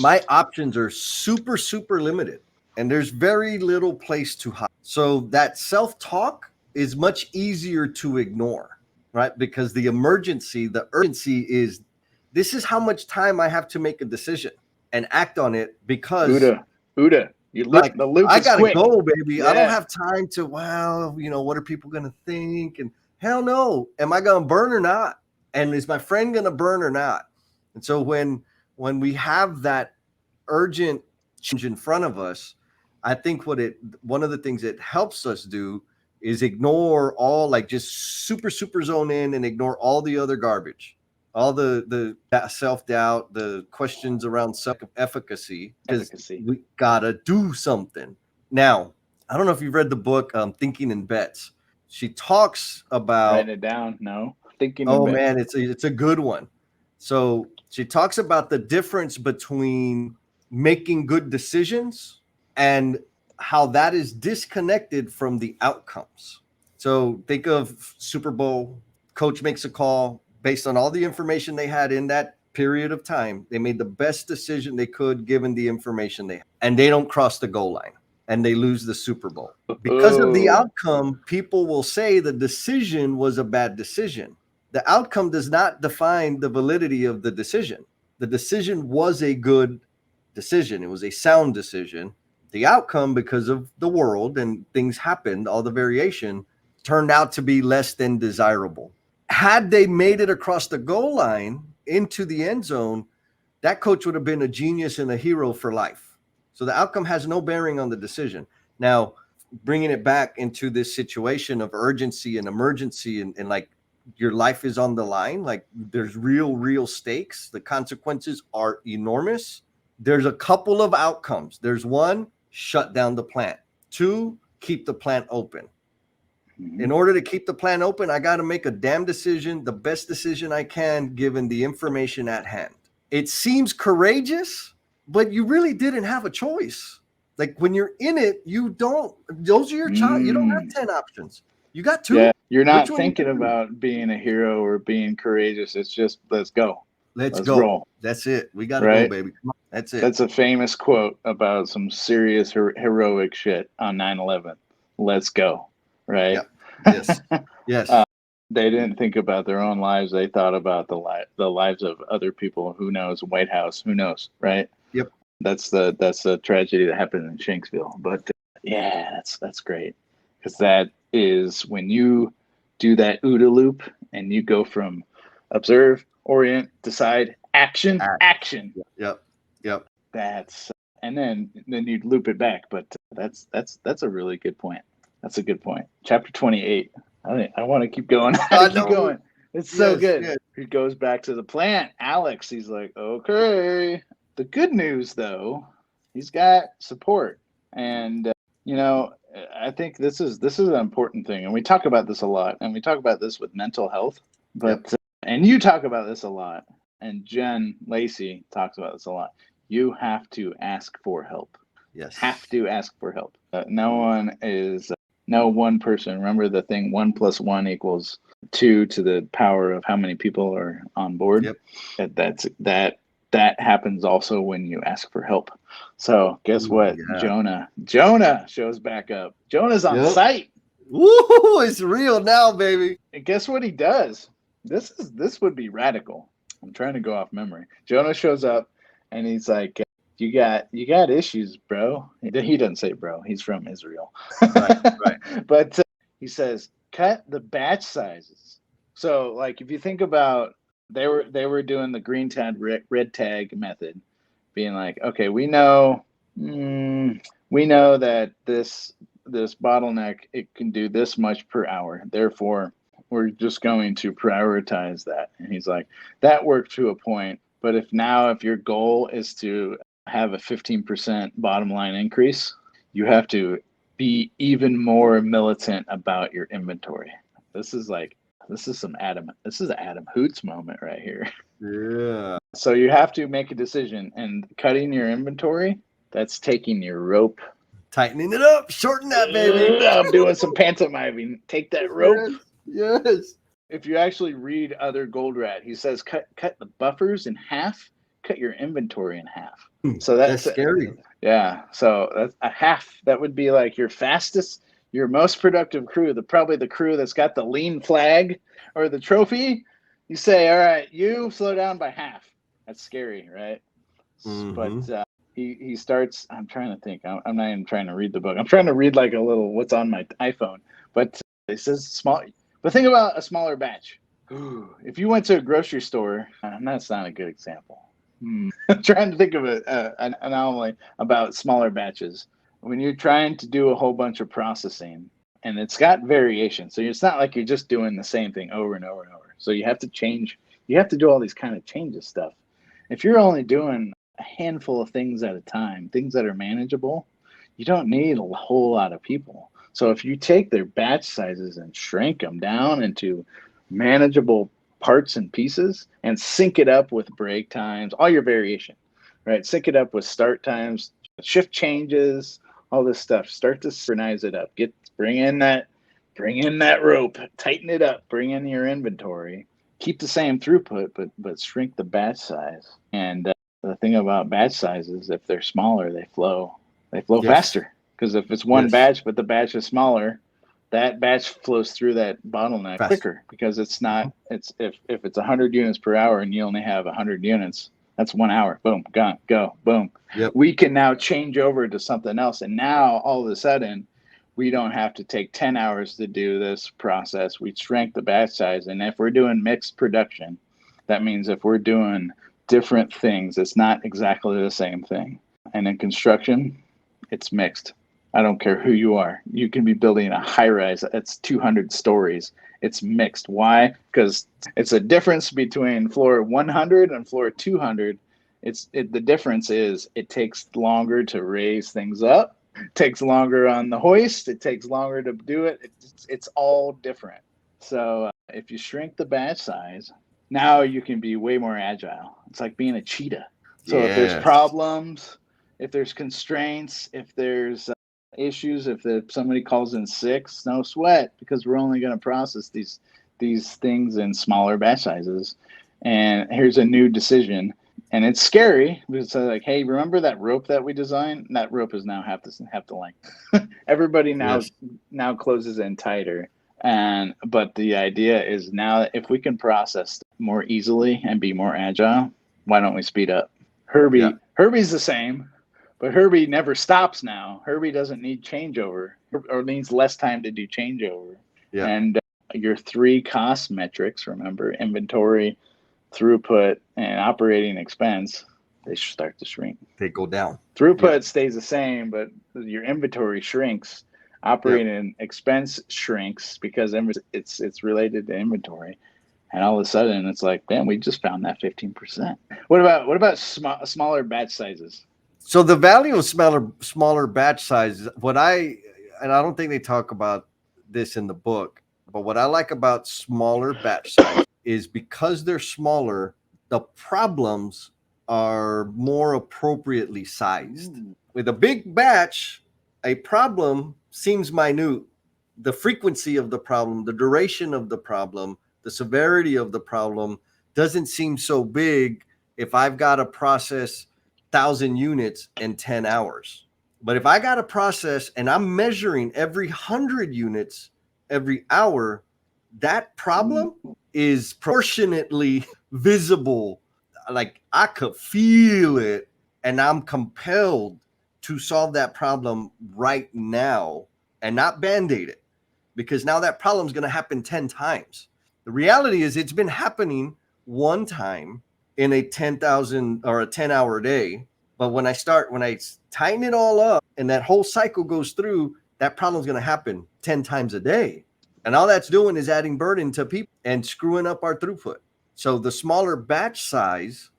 my options are super, super limited, and there's very little place to hide. So that self-talk is much easier to ignore, right? Because the urgency is, this is how much time I have to make a decision and act on it, because Uda, you like, the loop I is gotta quick. go, baby. Yeah. I don't have time to, what are people gonna think? And hell no, am I gonna burn or not? And is my friend gonna burn or not? And so when we have that urgent change in front of us, I think one of the things it helps us do is ignore all, like, just super, super zone in and ignore all the other garbage, all the self-doubt, the questions around self-efficacy, because we gotta do something. Now, I don't know if you've read the book Thinking in Bets. She talks about, write it down. No, Thinking oh in Bets. man, it's a good one. So she talks about the difference between making good decisions and how that is disconnected from the outcomes. So think of Super Bowl. Coach makes a call based on all the information they had in that period of time. They made the best decision they could given the information they had, and they don't cross the goal line and they lose the Super Bowl. Because of the outcome, people will say the decision was a bad decision. The outcome does not define the validity of the decision. The decision was a good decision. It was a sound decision. The outcome, because of the world and things happened, all the variation, turned out to be less than desirable. Had they made it across the goal line into the end zone, that coach would have been a genius and a hero for life. So the outcome has no bearing on the decision. Now, bringing it back into this situation of urgency and emergency and like your life is on the line, like there's real stakes. The consequences are enormous. There's a couple of outcomes. There's one, shut down the plant. Two, keep the plant open. In order to keep the plant open, I got to make a damn decision, the best decision I can, given the information at hand. It seems courageous, but you really didn't have a choice. Like when you're in it, those are your child. You don't have 10 options. You got 2. Yeah, you're not thinking about being a hero or being courageous. It's just, let's go. Let's go. Roll. That's it. We got to go, baby. Come on. That's it. That's a famous quote about some serious heroic shit on 9/11. Let's go. Right? Yep. Yes. Yes. They didn't think about their own lives. They thought about the lives of other people. Who knows? White House. Who knows? Right? Yep. That's the tragedy that happened in Shanksville. But yeah, that's great, because that is when you do that OODA loop and you go from observe, orient, decide, action. Yep. That's and then you loop it back. But that's a really good point. That's a good point. Chapter 28. I want to keep going. Keep going. It's so good. Yes. He goes back to the plant. Alex, he's like, okay. The good news, though, He's got support. And I think this is an important thing, and we talk about this a lot, and we talk about this with mental health. Yep. But and you talk about this a lot, and Jen Lacey talks about this a lot. You have to ask for help. Yes. Have to ask for help. No one person. Remember the thing: 1+1 = 2 to the power of how many people are on board. Yep. That happens also when you ask for help. So guess what? Yeah. Jonah shows back up. Jonah's on site. Woo! It's real now, baby. And guess what he does? This would be radical. I'm trying to go off memory. Jonah shows up and he's like, you got issues, bro. He doesn't say bro. He's from Israel. Right. But he says, cut the batch sizes. So like if you think about, they were doing the green tag red tag method, being like, okay, we know that this bottleneck, it can do this much per hour. Therefore, we're just going to prioritize that. And he's like, that worked to a point. But if your goal is to have a 15% bottom line increase, you have to be even more militant about your inventory. This is an Adam Hoots moment right here. Yeah. So you have to make a decision, and cutting your inventory, that's taking your rope. Tightening it up, shorten that, baby. I'm doing some pantomiming. Take that rope. Yes. If you actually read other Gold Rat, he says cut the buffers in half, cut your inventory in half. So that's scary. Yeah. So that's a half. That would be like your fastest, your most productive crew, probably the crew that's got the lean flag or the trophy. You say, all right, you slow down by half. That's scary, right? Mm-hmm. But he starts. I'm trying to think. I'm not even trying to read the book. I'm trying to read like a little what's on my iPhone. But it says small. But think about a smaller batch. If you went to a grocery store, that's not a good example. I'm trying to think of an anomaly about smaller batches. When you're trying to do a whole bunch of processing, and it's got variation, so it's not like you're just doing the same thing over and over and over. So you have to change. You have to do all these kind of changes stuff. If you're only doing a handful of things at a time, things that are manageable, you don't need a whole lot of people. So if you take their batch sizes and shrink them down into manageable parts and pieces and sync it up with break times, all your variation, right? Sync it up with start times, shift changes, all this stuff. Start to synchronize it up. Bring in that rope, tighten it up, bring in your inventory, keep the same throughput, but shrink the batch size. And the thing about batch sizes, if they're smaller, they flow faster. Because if it's one batch, but the batch is smaller, that batch flows through that bottleneck quicker, because it's not. It's if it's 100 units per hour and you only have 100 units, that's 1 hour. Boom, gone, go, boom. Yep. We can now change over to something else, and now all of a sudden, we don't have to take 10 hours to do this process. We shrink the batch size, and if we're doing mixed production, that means if we're doing different things, it's not exactly the same thing. And in construction, it's mixed. I don't care who you are. You can be building a high rise that's 200 stories. It's mixed. Why? Because it's a difference between floor 100 and floor 200. The difference is it takes longer to raise things up. It takes longer on the hoist. It takes longer to do it. It's all different. So if you shrink the batch size, now you can be way more agile. It's like being a cheetah. So if there's problems, if there's constraints, if there's issues, if somebody calls in sick, no sweat, because we're only going to process these things in smaller batch sizes. And here's a new decision, and it's scary because it's like, hey, remember that rope that we designed? That rope is now half the length. Everybody now closes in tighter. But the idea is now that if we can process more easily and be more agile, why don't we speed up? Herbie's the same, but Herbie never stops now. Herbie doesn't need changeover, or needs less time to do changeover. Yeah. And your 3 cost metrics, remember, inventory, throughput, and operating expense, they start to shrink. They go down. Throughput stays the same, but your inventory shrinks. Operating expense shrinks because it's related to inventory. And all of a sudden, it's like, man, we just found that 15%. What about smaller batch sizes? So the value of smaller batch sizes, and I don't think they talk about this in the book, but what I like about smaller batch size is because they're smaller, the problems are more appropriately sized. With a big batch, a problem seems minute. The frequency of the problem, the duration of the problem, the severity of the problem doesn't seem so big if I've got to process 1,000 units in 10 hours. But if I got a process and I'm measuring every 100 units every hour, that problem is proportionately visible. Like I could feel it, and I'm compelled to solve that problem right now and not band aid it, because now that problem is going to happen 10 times. The reality is it's been happening one time in a 10,000 or a 10-hour day. But when I tighten it all up and that whole cycle goes through, that problem is going to happen 10 times a day. And all that's doing is adding burden to people and screwing up our throughput. So the smaller batch size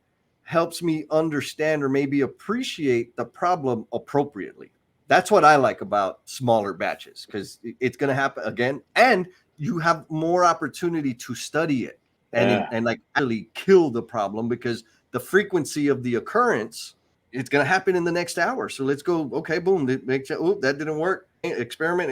helps me understand or maybe appreciate the problem appropriately. That's what I like about smaller batches, because it's going to happen again, and you have more opportunity to study it and like actually kill the problem, because the frequency of the occurrence, it's going to happen in the next hour. So let's go. Okay, boom. That didn't work. Experiment.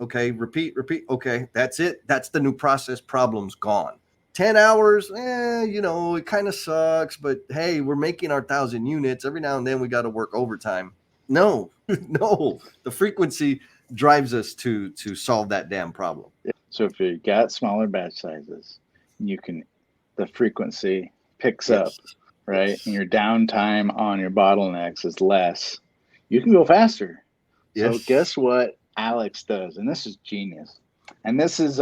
Okay. Repeat. Okay, that's it. That's the new process. Problem's gone. 10 hours, it kind of sucks, but hey, we're making our 1,000 units. Every now and then we got to work overtime. No, no, the frequency drives us to solve that damn problem. So if you got smaller batch sizes, you can the frequency picks up, Yes. right? Yes. And your downtime on your bottlenecks is less. You can go faster. So Yes. guess what Alex does? And this is genius. And this is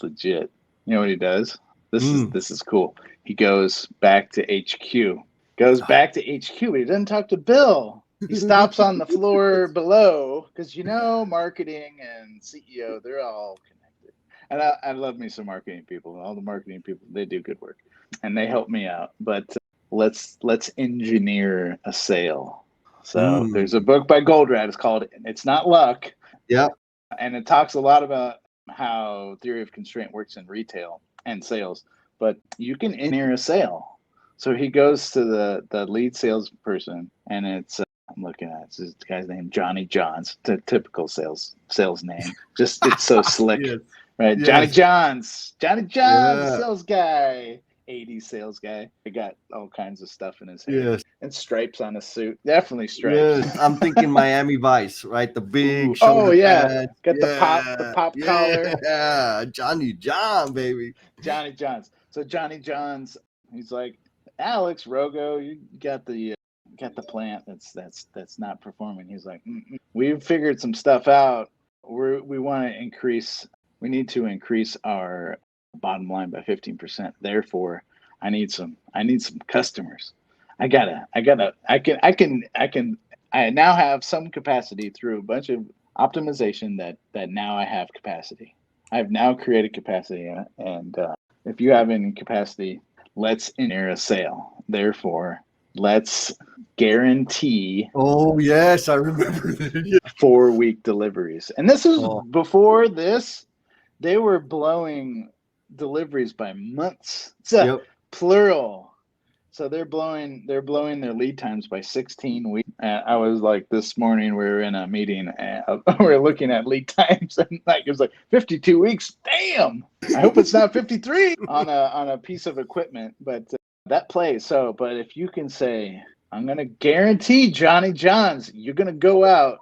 legit. You know what he does? This is cool. He goes back to HQ. Goes back to HQ, but he doesn't talk to Bill. He stops on the floor below because marketing and CEO, they're all connected. And I love me some marketing people. All the marketing people, they do good work, and they help me out. But let's engineer a sale. So there's a book by Goldratt. It's called "It's Not Luck." Yeah. And it talks a lot about how theory of constraint works in retail and sales. But you can engineer a sale. So he goes to the lead salesperson, and I'm looking at this guy's name, Johnny Johns, the typical sales name. Just it's so slick, Yes. right? Yes. Johnny Johns, Yeah. sales guy, 80s sales guy. He got all kinds of stuff in his hair Yes. and stripes on his suit. Definitely stripes. Yes. I'm thinking Miami Vice, right? The big Ooh, oh shoulder yeah, pads. got the Yeah. pop collar. Yeah. Johnny John, baby. Johnny Johns. So Johnny Johns, he's like, Alex Rogo, you got the plant that's not performing. He's like, we've figured some stuff out. We want to increase. We need to increase our bottom line by 15%. Therefore, I need some customers. I now have some capacity through a bunch of optimization that now I have capacity. I've now created capacity, and if you have any capacity, let's engineer a sale. Therefore, let's guarantee Oh, yes. I remember that. 4-week deliveries. And this was Oh, before this, they were blowing deliveries by months. It's a yep. plural. So they're blowing their lead times by 16 weeks. And I was like, this morning we were in a meeting and we were looking at lead times, and like it was like 52 weeks. Damn! I hope it's not 53 on a piece of equipment, but that plays. So, but if you can say, I'm going to guarantee Johnny Johns, you're going to go out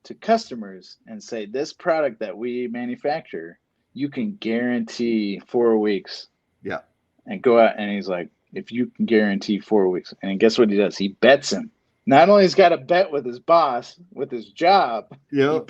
to customers and say, this product that we manufacture, you can guarantee 4 weeks, Yeah. and go out. And he's like, if you can guarantee 4 weeks, and guess what he does? He bets him. Not only he's got a bet with his boss, with his job, Yep.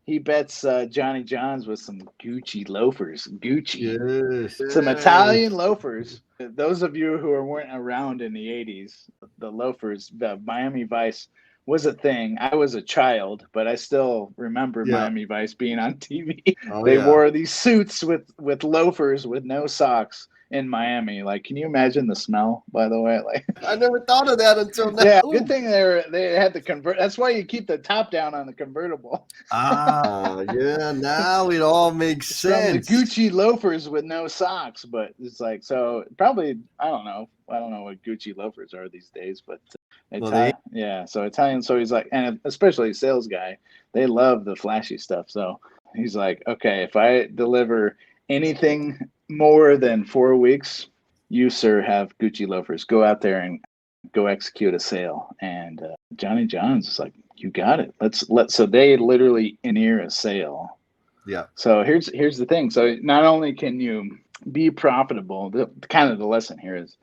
he bets Johnny Johns with some Gucci loafers. Gucci, Yes. some Italian loafers. Those of you who weren't around in the 80s, the loafers, the Miami Vice was a thing. I was a child, but I still remember Yeah. Miami Vice being on TV. Oh, They yeah. wore these suits with loafers with no socks in Miami. Like, can you imagine the smell, by the way? Like, I never thought of that until now. yeah, good thing they had the convert. That's why you keep the top down on the convertible. Yeah, now it all makes It's from the sense. Gucci loafers with no socks, but it's like, so probably, I don't know what Gucci loafers are these days, but yeah, so Italian. So he's like, and especially sales guy, they love the flashy stuff. So he's like, okay, if I deliver anything more than 4 weeks, you, sir, have Gucci loafers. Go out there and go execute a sale. And Johnny John's is like, you got it. So they literally engineer a sale. Yeah. So here's the thing. So not only can you be profitable, the lesson here is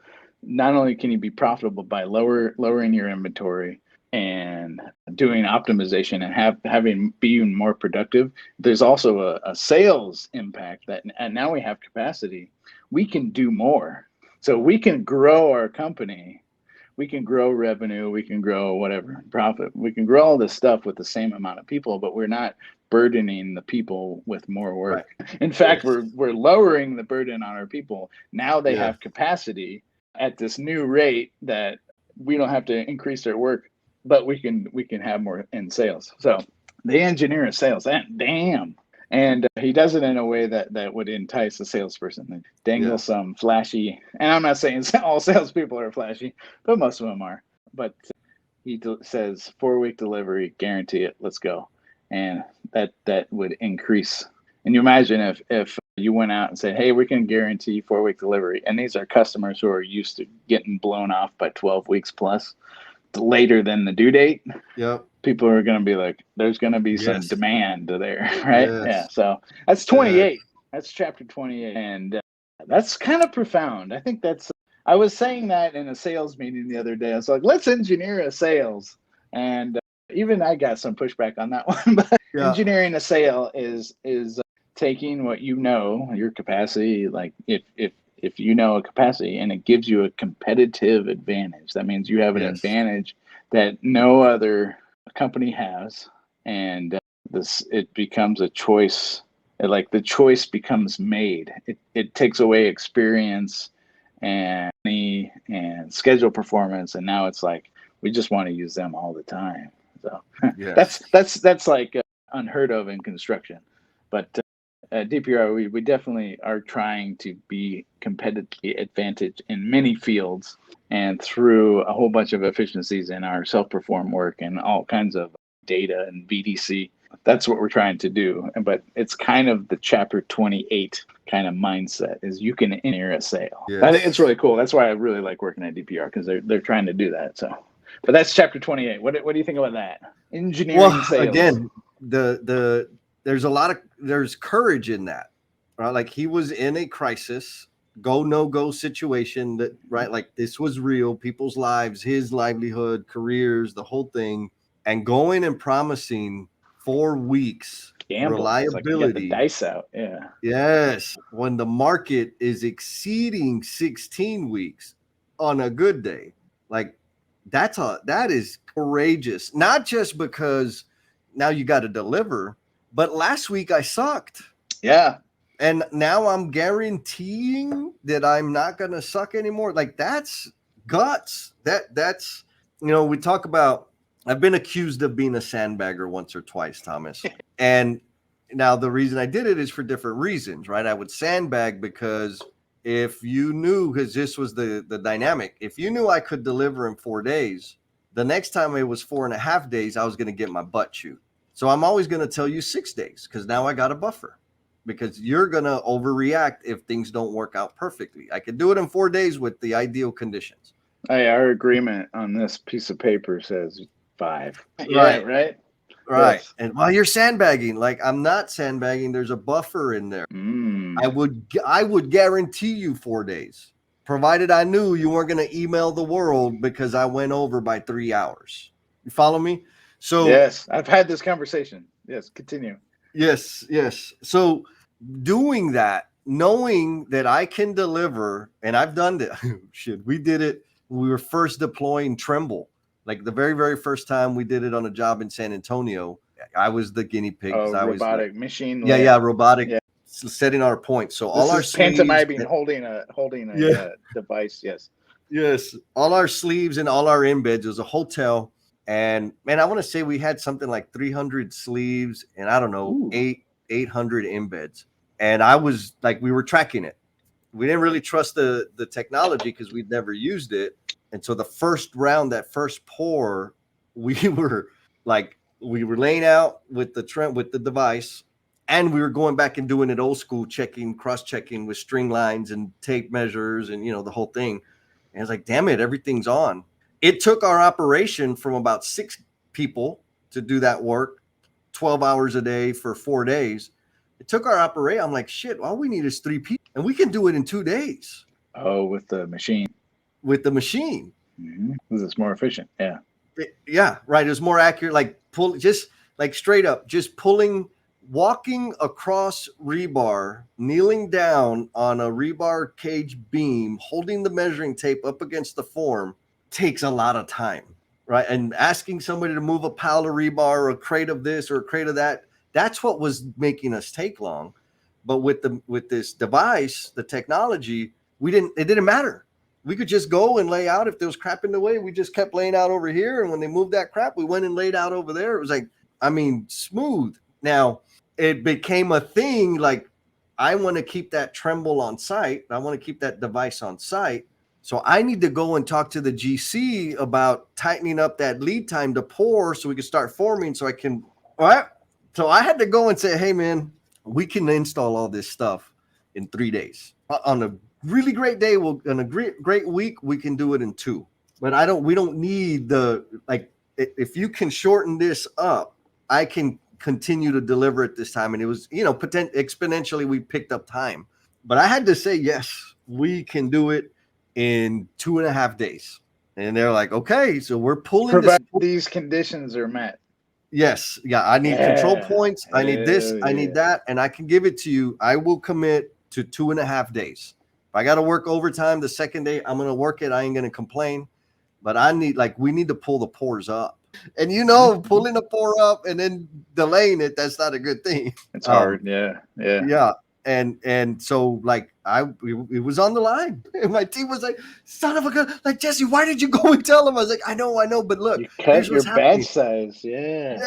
not only can you be profitable by lowering your inventory and doing optimization and having being more productive, there's also a sales impact that, and now we have capacity. We can do more. So we can grow our company. We can grow revenue. We can grow whatever profit. We can grow all this stuff with the same amount of people, but we're not burdening the people with more work. Right. In fact, we're lowering the burden on our people. Now they have capacity at this new rate that we don't have to increase their work, but we can have more in sales. So they engineer a sales. Damn. And he does it in a way that would entice a salesperson. They dangle some flashy, and I'm not saying all salespeople are flashy, but most of them are. But he says 4-week delivery, guarantee it, let's go. And that would increase. And you imagine if you went out and said, hey, we can guarantee 4-week delivery. And these are customers who are used to getting blown off by 12 weeks plus later than the due date. Yep. People are going to be like, there's going to be some demand there, right? Yes. Yeah. So that's 28. That's chapter 28. And that's kind of profound. I think I was saying that in a sales meeting the other day. I was like, let's engineer a sales. And even I got some pushback on that one. But engineering a sale is taking what your capacity, like if you know a capacity and it gives you a competitive advantage, that means you have an advantage that no other company has, and it becomes a choice. Like the choice becomes made. It takes away experience and schedule performance, and now it's like we just want to use them all the time. So that's like unheard of in construction, but at DPR we definitely are trying to be competitively advantaged in many fields, and through a whole bunch of efficiencies in our self-perform work and all kinds of data and VDC. That's what we're trying to do. But it's kind of the chapter 28 kind of mindset is you can engineer a sale. I think it's really cool. That's why I really like working at DPR, because they're trying to do that. So, but that's chapter 28. What do you think about that? Engineering sales. Again, there's courage in that, right? Like he was in a crisis, go no go situation that, right? Like this was real, people's lives, his livelihood, careers, the whole thing, and going and promising 4 weeks reliability. Like you get the dice out. Yeah. Yes. When the market is exceeding 16 weeks on a good day, like that is courageous. Not just because now you got to deliver, but last week I sucked. Yeah. And now I'm guaranteeing that I'm not going to suck anymore. Like that's guts. That's, we talk about, I've been accused of being a sandbagger once or twice, Thomas. And now the reason I did it is for different reasons, right? I would sandbag because if you knew, because this was the dynamic, if you knew I could deliver in 4 days, the next time it was 4.5 days, I was going to get my butt chewed. So I'm always going to tell you 6 days because now I got a buffer, because you're going to overreact if things don't work out perfectly. I could do it in 4 days with the ideal conditions. Hey, our agreement on this piece of paper says 5. Right. Yeah, right. Yes. And while you're sandbagging, like I'm not sandbagging, there's a buffer in there. I would guarantee you 4 days, provided I knew you weren't going to email the world because I went over by 3 hours. You follow me? So yes, I've had this conversation. Yes, continue. Yes. So doing that, knowing that I can deliver, and I've done it. Shit, we did it. We were first deploying Trimble. Like the very, very first time we did it on a job in San Antonio, I was the guinea pig. Robotic machine. Yeah, robotic. Yeah. setting our points. So all This our is sleeves, pantomiming holding a yeah, device. Yes. yes, all our sleeves and all our embeds. It was a hotel, and man, I want to say we had something like 300 sleeves and I don't know Ooh. 800 embeds, and I was like, we were tracking it. We didn't really trust the technology because we'd never used it, and so the first round, that first pour, we were like, we were laying out with the trend with the device, and we were going back and doing it old school, checking, cross checking with string lines and tape measures and the whole thing. And it's like, damn it, everything's on. It took our operation from about 6 people to do that work, 12 hours a day for 4 days. It took our operation. I'm like, shit, all we need is 3 people, and we can do it in 2 days Oh, with the machine. with the machine. This is more efficient. Yeah. Yeah, right. It was more accurate, like pull, just like straight up, just pulling, walking across rebar, kneeling down on a rebar cage beam, holding the measuring tape up against the form takes a lot of time, right? And asking somebody to move a pile of rebar or a crate of this or a crate of that, that's what was making us take long. But with this device, the technology, it didn't matter. We could just go and lay out. If there was crap in the way, we just kept laying out over here. And when they moved that crap, we went and laid out over there. It was like, I mean, smooth. Now, it became a thing. Like, I want to keep that tremble on site. I want to keep that device on site. So I need to go and talk to the GC about tightening up that lead time to pour so we can start forming so I can, all right. So I had to go and say, hey, man, we can install all this stuff in 3 days. On a really great day, in a great week, we can do it in 2. But we don't need the, like, if you can shorten this up, I can continue to deliver it this time. And it was, exponentially, we picked up time. But I had to say, yes, we can do it in 2.5 days. And they're like, okay, so we're pulling this. These conditions are met. Yes. Yeah. I need control points. I need this. I need that. And I can give it to you. I will commit to 2.5 days. If I got to work overtime the second day, I'm going to work it. I ain't going to complain. But we need to pull the pours up. And pulling the pour up and then delaying it, that's not a good thing. It's hard. Yeah. And so, like, it was on the line. And my team was like, son of a gun, like, Jesse, why did you go and tell him? I was like, I know, but look, you cut your batch size. Yeah.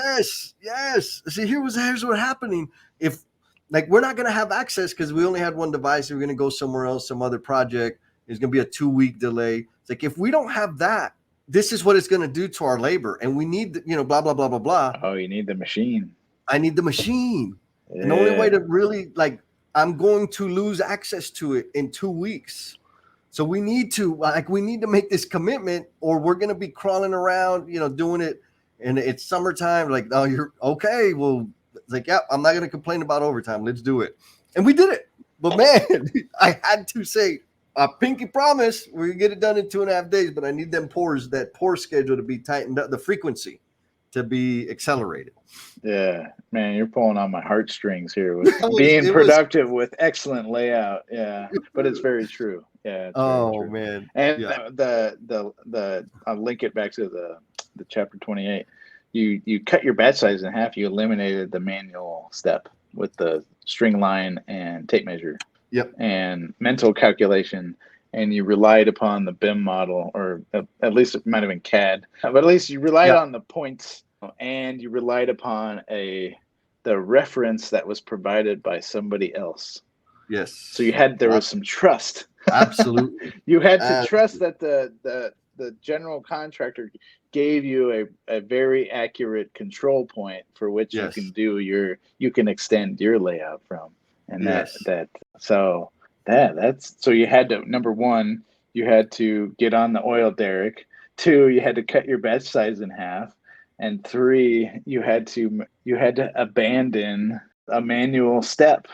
Yes. See, here's what's happening. If, like, we're not going to have access because we only had one device. We're going to go somewhere else, some other project. There's going to be a 2-week delay. It's like, if we don't have that, this is what it's going to do to our labor. And we need, blah, blah, blah, blah, blah. Oh, you need the machine. I need the machine. Yeah. And the only way to really, like, I'm going to lose access to it in 2 weeks. So we need to make this commitment, or we're going to be crawling around, doing it. And it's summertime. Like, oh, you're okay. Well, it's like, yeah, I'm not going to complain about overtime. Let's do it. And we did it. But man, I had to say, a pinky promise, we're going to get it done in 2.5 days, but I need that pour schedule to be tightened up, the frequency to be accelerated. Yeah, man, you're pulling on my heartstrings here with being productive with excellent layout. Yeah, but it's very true. Yeah. Oh man. And the I'll link it back to the chapter 28. You cut your batch size in half. You eliminated the manual step with the string line and tape measure. Yep. And mental calculation. And you relied upon the BIM model, or at least it might have been CAD, but at least you relied on the points, and you relied upon the reference that was provided by somebody else. Yes. So there was some trust. Absolutely. You had to trust that the general contractor gave you a very accurate control point for which you can extend your layout from, and so you had to, number one, you had to get on the oil derrick. 2, you had to cut your batch size in half, and 3, you had to abandon a manual step.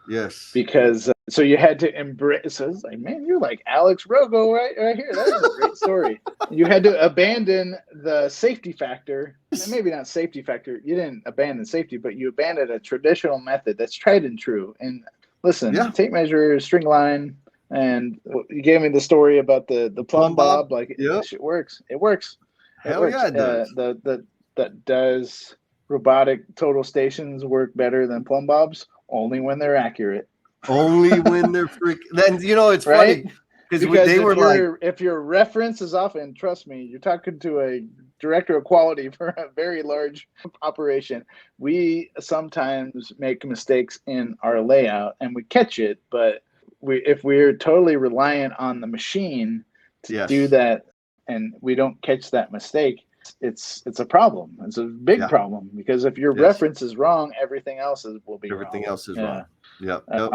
Yes. Because so you had to embrace. So it's like, man, you're like Alex Rogo right here. That is a great story. You had to abandon the safety factor. Maybe not safety factor. You didn't abandon safety, but you abandoned a traditional method that's tried and true. And listen, tape measure, string line, and you gave me the story about the plumb bob. Like, it works. It works. Hell yeah, it does. Does robotic total stations work better than plumb bobs? Only when they're accurate. Only when they're then it's Right? funny because Because they were like, if your reference is off, and trust me, you're talking to a director of quality for a very large operation. We sometimes make mistakes in our layout and we catch it, but if we're totally reliant on the machine to do yes, that and we don't catch that mistake, it's a problem. It's a big yeah, problem because if your yes, reference is wrong, everything else will be wrong. everything else is Yeah. wrong. Yep, yep.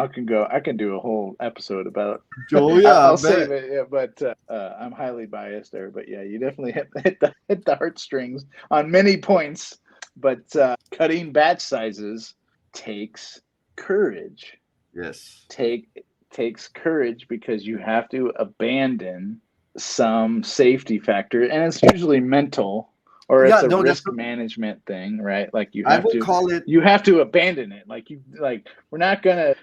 I can do a whole episode about. Oh yeah, I I'll bet. save it, yeah, but I'm highly biased there. But yeah, you definitely hit the heartstrings on many points. But cutting batch sizes takes courage. Yes. Takes courage because you have to abandon some safety factor, and it's usually mental or Yeah, it's a no, risk management thing, right? Like I would call it. you have to abandon it. Like we're not gonna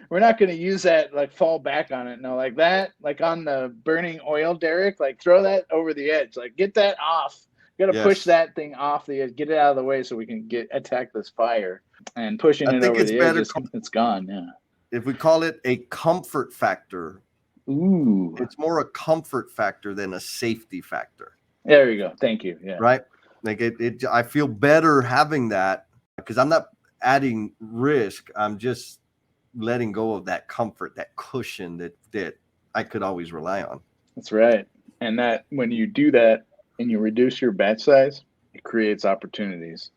use that, like fall back on it. No, like that, like on the burning oil derrick, like throw that over the edge, like get that off. You got to push Yes, that thing off the edge, get it out of the way so we can attack this fire. And pushing I it think over it's the edge, better it's gone. Yeah. if we call it a comfort factor. Ooh. It's more a comfort factor than a safety factor. There you go. Thank you. Yeah. Right. Like I feel better having that because I'm not adding risk. I'm just letting go of that comfort, that cushion that I could always rely on. That's right. And that when you do that and you reduce your batch size, it creates opportunities.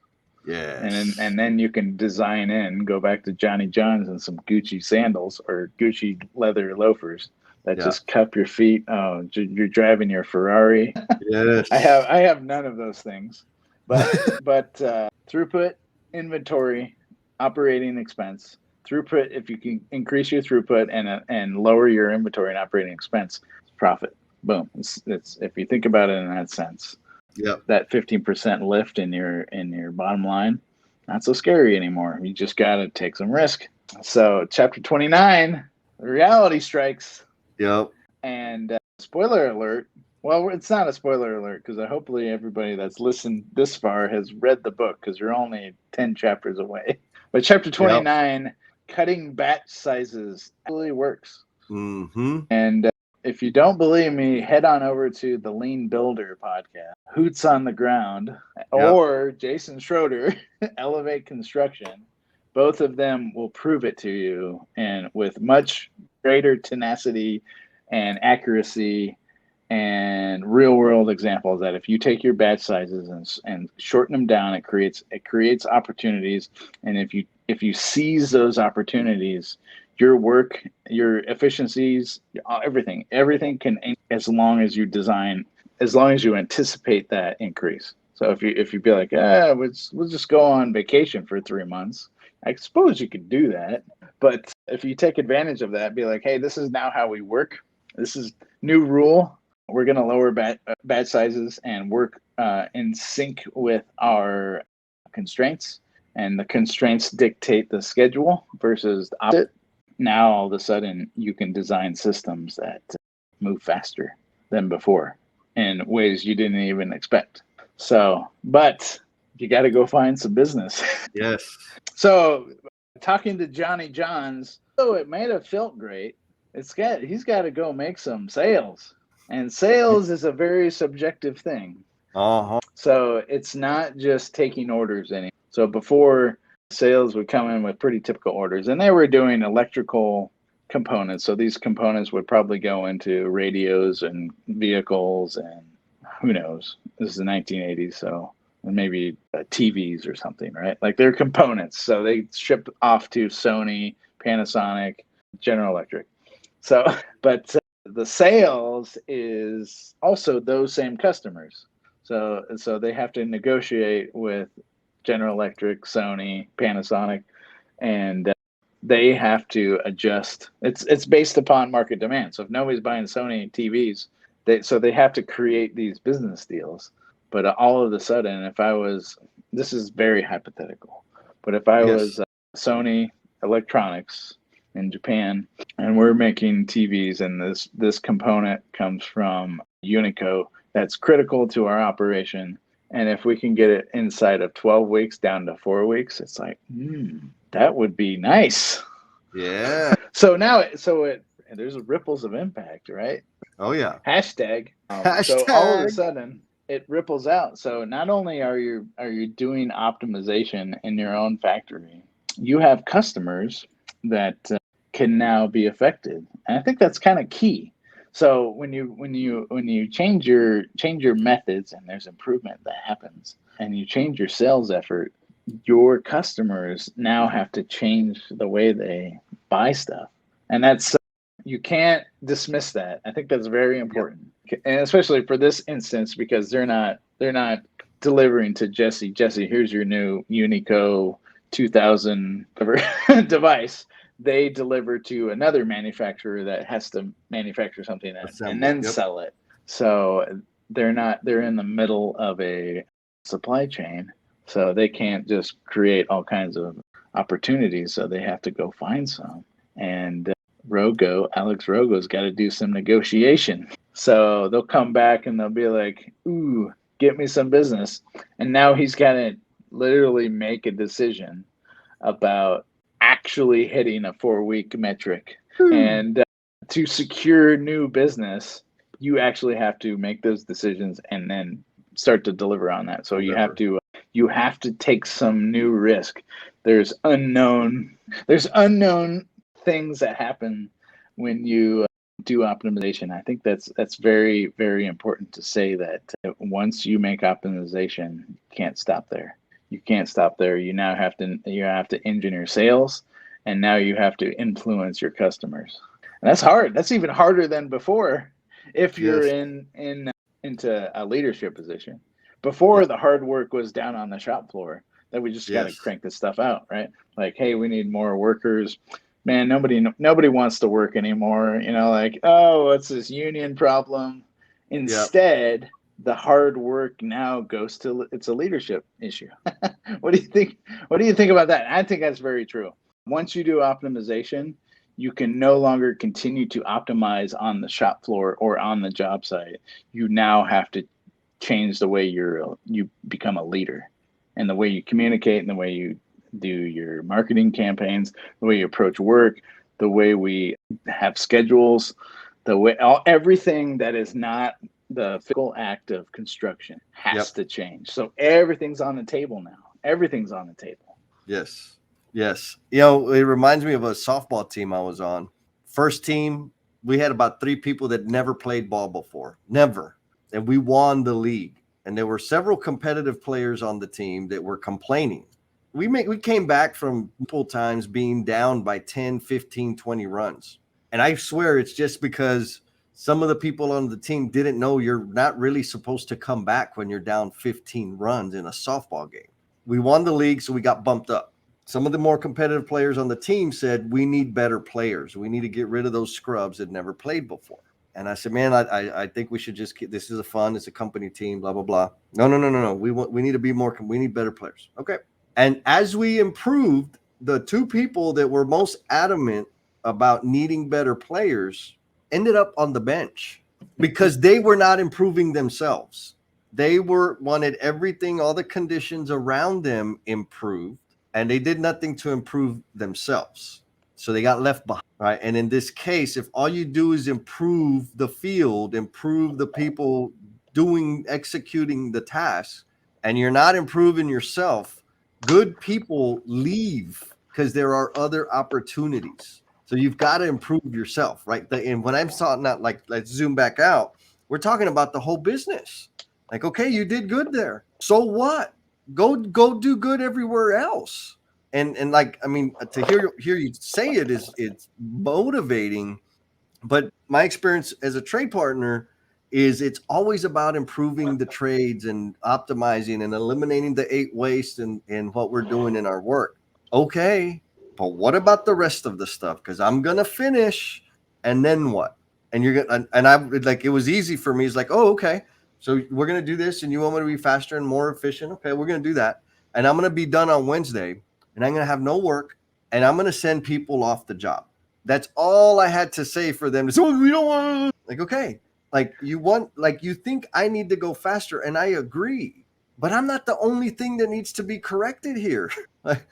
Yes. And then you can design in, go back to Johnny John's and some Gucci sandals or Gucci leather loafers that just cup your feet. Oh, you're driving your Ferrari. Yes. I have none of those things, but throughput, inventory, operating expense, throughput. If you can increase your throughput and lower your inventory and operating expense, profit. Boom. It's if you think about it in that sense. Yep. That 15% lift in your bottom line, not so scary anymore. You just got to take some risk. So chapter 29, reality strikes. Yep. And spoiler alert. Well, it's not a spoiler alert because hopefully everybody that's listened this far has read the book because you're only 10 chapters away. But chapter 29, cutting batch sizes, really works. Mm-hmm. And if you don't believe me, head on over to the Lean Builder podcast, Hoots on the Ground, or Jason Schroeder, Elevate Construction. Both of them will prove it to you, and with much greater tenacity and accuracy and real world examples that if you take your batch sizes and shorten them down, it creates opportunities. And if you seize those opportunities, your work, your efficiencies, everything can, as long as you anticipate that increase. So if you be like, we'll just go on vacation for 3 months, I suppose you could do that. But if you take advantage of that, be like, hey, this is now how we work. This is new rule. We're going to lower batch sizes and work in sync with our constraints. And the constraints dictate the schedule versus the opposite. Now, all of a sudden, you can design systems that move faster than before in ways you didn't even expect. So, but you got to go find some business. Yes. So, talking to Johnny John's, it might have felt great. He's got to go make some sales, and sales is a very subjective thing. Uh-huh. So it's not just taking orders anymore. So before, sales would come in with pretty typical orders, and they were doing electrical components. So these components would probably go into radios and vehicles, and who knows? This is the 1980s, so maybe TVs or something, right? Like they're components. So they ship off to Sony, Panasonic, General Electric. So, but the sales is also those same customers. So they have to negotiate with General Electric, Sony, Panasonic, and they have to adjust. It's based upon market demand. So if nobody's buying Sony TVs, they have to create these business deals. But all of a sudden, this is very hypothetical, but if I was Sony Electronics in Japan, and we're making TVs, and this component comes from Unico that's critical to our operation, and if we can get it inside of 12 weeks down to 4 weeks, it's like, that would be nice. Yeah. So now, there's ripples of impact, right? Oh yeah. Hashtag. So all of a Hashtag. sudden, it ripples out. So not only are you doing optimization in your own factory, you have customers that can now be affected, and I think that's kind of key. So when you change your methods and there's improvement that happens, and you change your sales effort, your customers now have to change the way they buy stuff, and that's you can't dismiss that. I think that's very Yep. important, and especially for this instance because they're not delivering to Jesse. Jesse, here's your new Unico 2000 device. They deliver to another manufacturer that has to manufacture something and Assemble. then Yep. sell it. So they're in the middle of a supply chain, so they can't just create all kinds of opportunities. So they have to go find some. And Alex Rogo's got to do some negotiation. So they'll come back and they'll be like, "Ooh, get me some business." And now he's got to literally make a decision about actually hitting a 4-week metric. And to secure new business, you actually have to make those decisions and then start to deliver on that. So Deliver. you have to take some new risk. There's unknown things that happen when you do optimization. I think that's very, very important to say that once you make optimization, you can't stop there. You can't stop there. You have to engineer sales, and now you have to influence your customers. And that's hard. That's even harder than before if you're Yes. into a leadership position. Yeah. Before, the hard work was down on the shop floor, that we just got to Yes. crank this stuff out, right? Like, hey, we need more workers. Man, nobody wants to work anymore. Like, oh, what's this union problem? Yeah. Instead, the hard work now goes to it's a leadership issue. What do you think? What do you think about that? I think that's very true. Once you do optimization, you can no longer continue to optimize on the shop floor or on the job site. You now have to change the way you become a leader, and the way you communicate, and the way you do your marketing campaigns, the way you approach work, the way we have schedules, everything that is not the physical act of construction has Yep. to change. So everything's on the table now. Everything's on the table. Yes. Yes. It reminds me of a softball team I was on. First team, we had about 3 people that never played ball before. Never. And we won the league. And there were several competitive players on the team that were complaining. We came back from multiple times being down by 10, 15, 20 runs. And I swear it's just because some of the people on the team didn't know you're not really supposed to come back when you're down 15 runs in a softball game. We won the league, so we got bumped up. Some of the more competitive players on the team said, we need better players. We need to get rid of those scrubs that never played before. And I said, man, I think we should just this is it's a company team, blah, blah, blah. No. We need to be we need better players. Okay. And as we improved, the 2 people that were most adamant about needing better players ended up on the bench because they were not improving themselves. They wanted everything, all the conditions around them improved, and they did nothing to improve themselves. So they got left behind, right? And in this case, if all you do is improve the field, improve the people executing the task, and you're not improving yourself, good people leave because there are other opportunities. So you've got to improve yourself, right? And when I'm talking, not like, let's zoom back out, we're talking about the whole business. Like, okay, you did good there. So what? Go do good everywhere else. And like, I mean, to hear you say it's motivating. But my experience as a trade partner is it's always about improving the trades and optimizing and eliminating the 8 waste in what we're doing in our work. Okay, but what about the rest of the stuff? Because I'm gonna finish, and then what? And you're gonna and I like it was easy for me. It's like, oh, okay, so we're gonna do this, and you want me to be faster and more efficient. Okay, we're gonna do that, and I'm gonna be done on Wednesday, and I'm gonna have no work, and I'm gonna send people off the job. That's all I had to say for them to say, oh, we don't want to. Like, okay, you think I need to go faster, and I agree, but I'm not the only thing that needs to be corrected here. Like,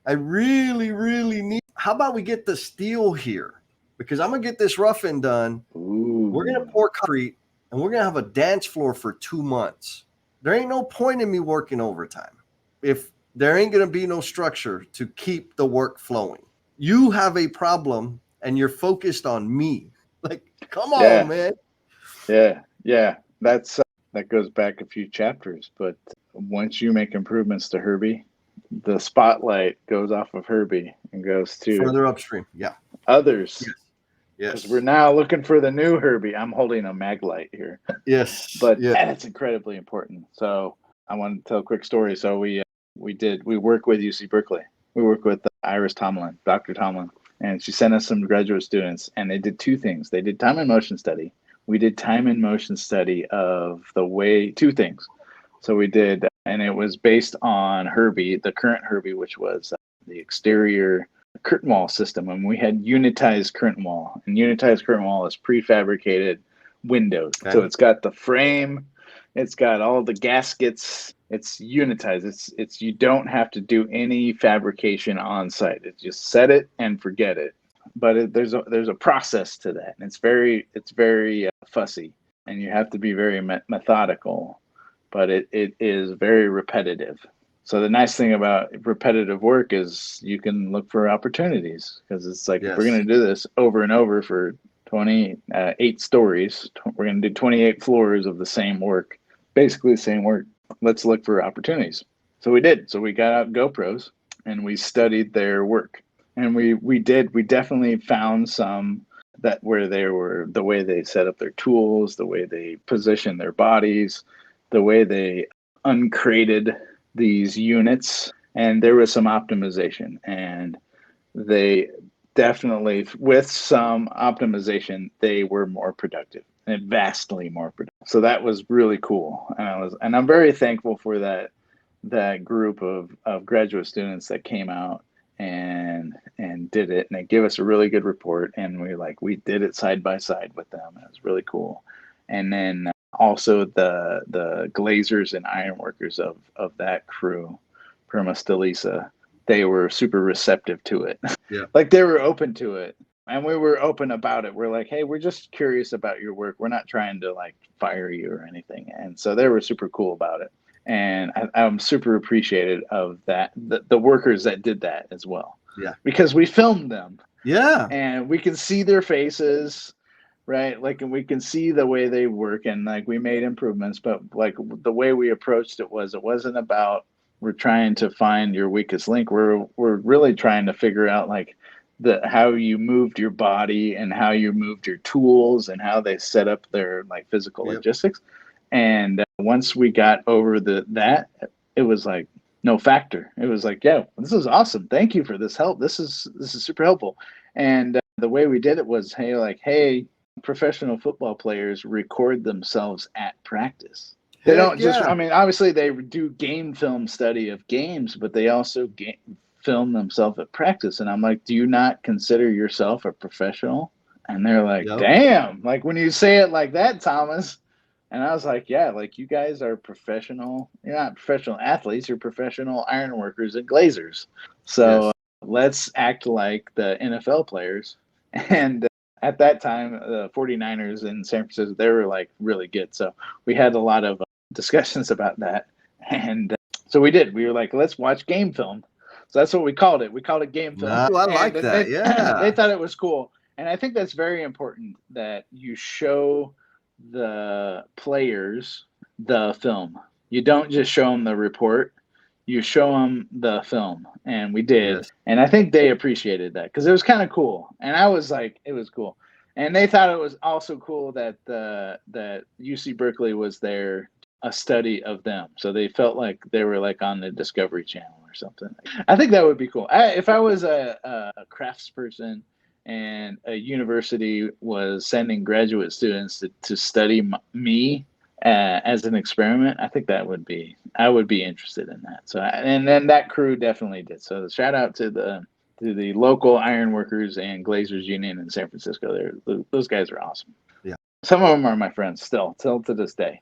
I really, really need how about we get the steel here? Because I'm going to get this roughing done. We're going to Ooh. pour concrete and we're going to have a dance floor for 2 months. There ain't no point in me working overtime if there ain't going to be no structure to keep the work flowing. You have a problem and you're focused on me. Like, come on, Yeah. man. Yeah. Yeah. That goes back a few chapters, but once you make improvements to Herbie, the spotlight goes off of Herbie and goes to Further upstream. Yeah. others Yes. because we're Yes. now looking for the new Herbie. I'm holding a mag light here, Yes. but Yeah. that's incredibly important. So I want to tell a quick story. So we work with UC Berkeley. We work with Iris Tomlin, Dr. Tomlin, and she sent us some graduate students, and they did two things. They did time and motion study. We did time and motion study of the way two things. So we did, and it was based on Herbie, the current Herbie, which was the exterior curtain wall system. And we had unitized curtain wall, and unitized curtain wall is prefabricated windows. So Okay. it's got the frame, it's got all the gaskets. It's unitized. It's you don't have to do any fabrication on site. It's just set it and forget it. But there's a process to that, and it's very fussy, and you have to be very methodical. But it is very repetitive. So the nice thing about repetitive work is you can look for opportunities because it's like if we're Yes. going to do this over and over for 28 stories, we're going to do 28 floors of the same work, basically the same work. Let's look for opportunities. So we did. So we got out GoPros and we studied their work. And we definitely found some that where they were the way they set up their tools, the way they position their bodies, the way they uncrated these units, and there was some optimization. And they definitely, with some optimization, they were more productive and vastly more productive. So that was really cool, and I'm very thankful for that group of graduate students that came out and did it, and they give us a really good report, and we did it side by side with them. It was really cool. And then also the glazers and ironworkers of that crew, Prima Stelisa, they were super receptive to it. Yeah. Like they were open to it, and we were open about it. We're like, hey, we're just curious about your work. We're not trying to like fire you or anything. And so they were super cool about it. And I'm super appreciated of that, the workers that did that as well, Yeah. because we filmed them Yeah. and we can see their faces, right? Like, and we can see the way they work, and like we made improvements, but like the way we approached it wasn't about we're trying to find your weakest link. We're really trying to figure out like the how you moved your body and how you moved your tools and how they set up their like physical Yep. logistics. And once we got over that, it was like no factor. It was like, yeah, this is awesome. Thank you for this help. This is super helpful. And the way we did it was, hey, professional football players record themselves at practice. They Heck don't just, yeah. I mean, obviously they do game film study of games, but they also film themselves at practice. And I'm like, do you not consider yourself a professional? And they're like, Yep. damn, like when you say it like that, Thomas. And I was like, yeah, like you guys are professional. You're not professional athletes, you're professional ironworkers and glazers. So Yes. let's act like the NFL players. And at that time, the 49ers in San Francisco, they were like really good. So we had a lot of discussions about that. And so we did. We were like, let's watch game film. So that's what we called it. We called it game film. No, I And like that. they, they Yeah. thought it was cool. And I think that's very important that you show the players the film. You don't just show them the report, you show them the film. And we did. Yes. And I think they appreciated that because it was kind of cool. And I was like, it was cool. And they thought it was also cool that that UC Berkeley was there, a study of them. So they felt like they were like on the Discovery Channel or something. I think that would be cool. If I was a craftsperson and a university was sending graduate students to study me as an experiment, I think I would be interested in that. So, and then that crew definitely did. So, shout out to the local ironworkers and glazers union in San Francisco. Those guys are awesome. Yeah. Some of them are my friends still till to this day.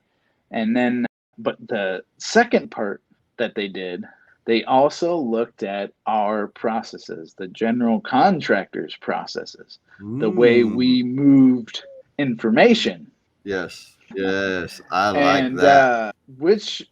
And then, but the second part that they did, They also looked at our processes, the general contractor's processes, the way Mm. we moved information. Yes. Yes. I like And that. which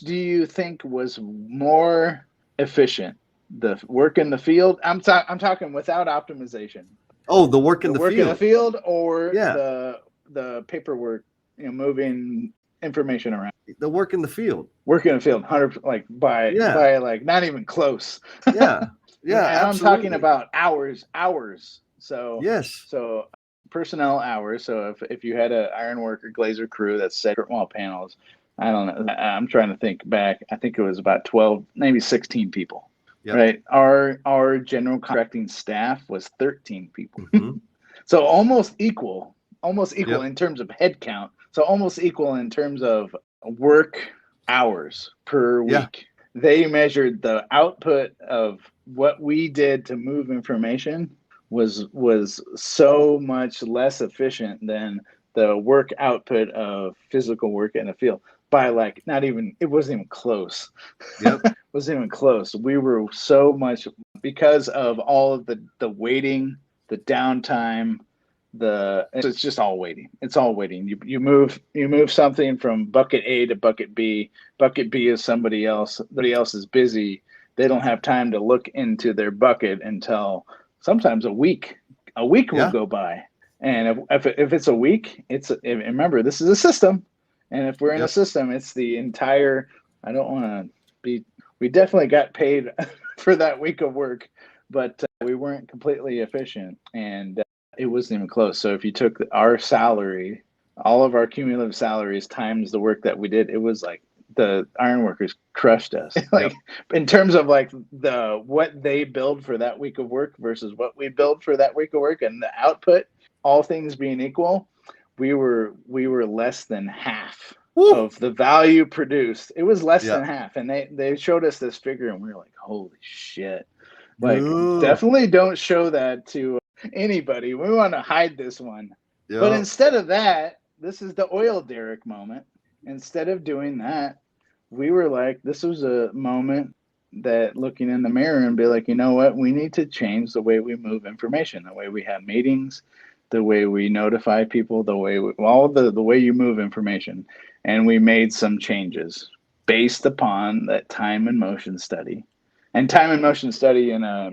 do you think was more efficient? The work in the field? I'm talking without optimization. Oh, the work in The the work in the field. field or Yeah. the paperwork, moving information around. The work in the field. Work in the field, 100, like Yeah. by like not even close. Yeah. Yeah. And I'm talking Absolutely. about hours. Yes. So personnel hours. So if you had an ironwork or glazer crew that set wall panels, I don't know. I'm trying to think back. I think it was about 12, maybe 16 people. Yep. Right. Our general contracting staff was 13 people. Hmm. So almost equal Yep. in terms of head count. So almost equal in terms of work hours per Yeah. week. They measured the output of what we did to move information was so much less efficient than the work output of physical work in the field by like not even it wasn't even close. Yep. Wasn't even close. We were so much because of all of the waiting, the downtime, it's just all waiting. It's all waiting. You move something from bucket A to bucket B. Bucket B is somebody else. Somebody else is busy. They don't have time to look into their bucket until sometimes a week. A week will Yeah. go by, and if it's a week, remember this is a system, and if we're in a Yep. system, it's the entire. I don't want to be. We definitely got paid for that week of work, but we weren't completely efficient, and it wasn't even close. So if you took our salary, all of our cumulative salaries times the work that we did, it was like the ironworkers crushed us. Like Yep. in terms of like the what they billed for that week of work versus what we billed for that week of work and the output, all things being equal, we were less than half Woo. of the value produced. It was less Yeah. than half. And they showed us this figure and we were like, holy shit. Like, Good. definitely don't show that to anybody. We want to hide this one. But Yep. instead of that, this is the oil derrick moment. Instead of doing that, we were like, this was a moment that looking in the mirror and be like, you know what? We need to change the way we move information, the way we have meetings, the way we notify people, the way you move information. And we made some changes based upon that time and motion study. And time and motion study in a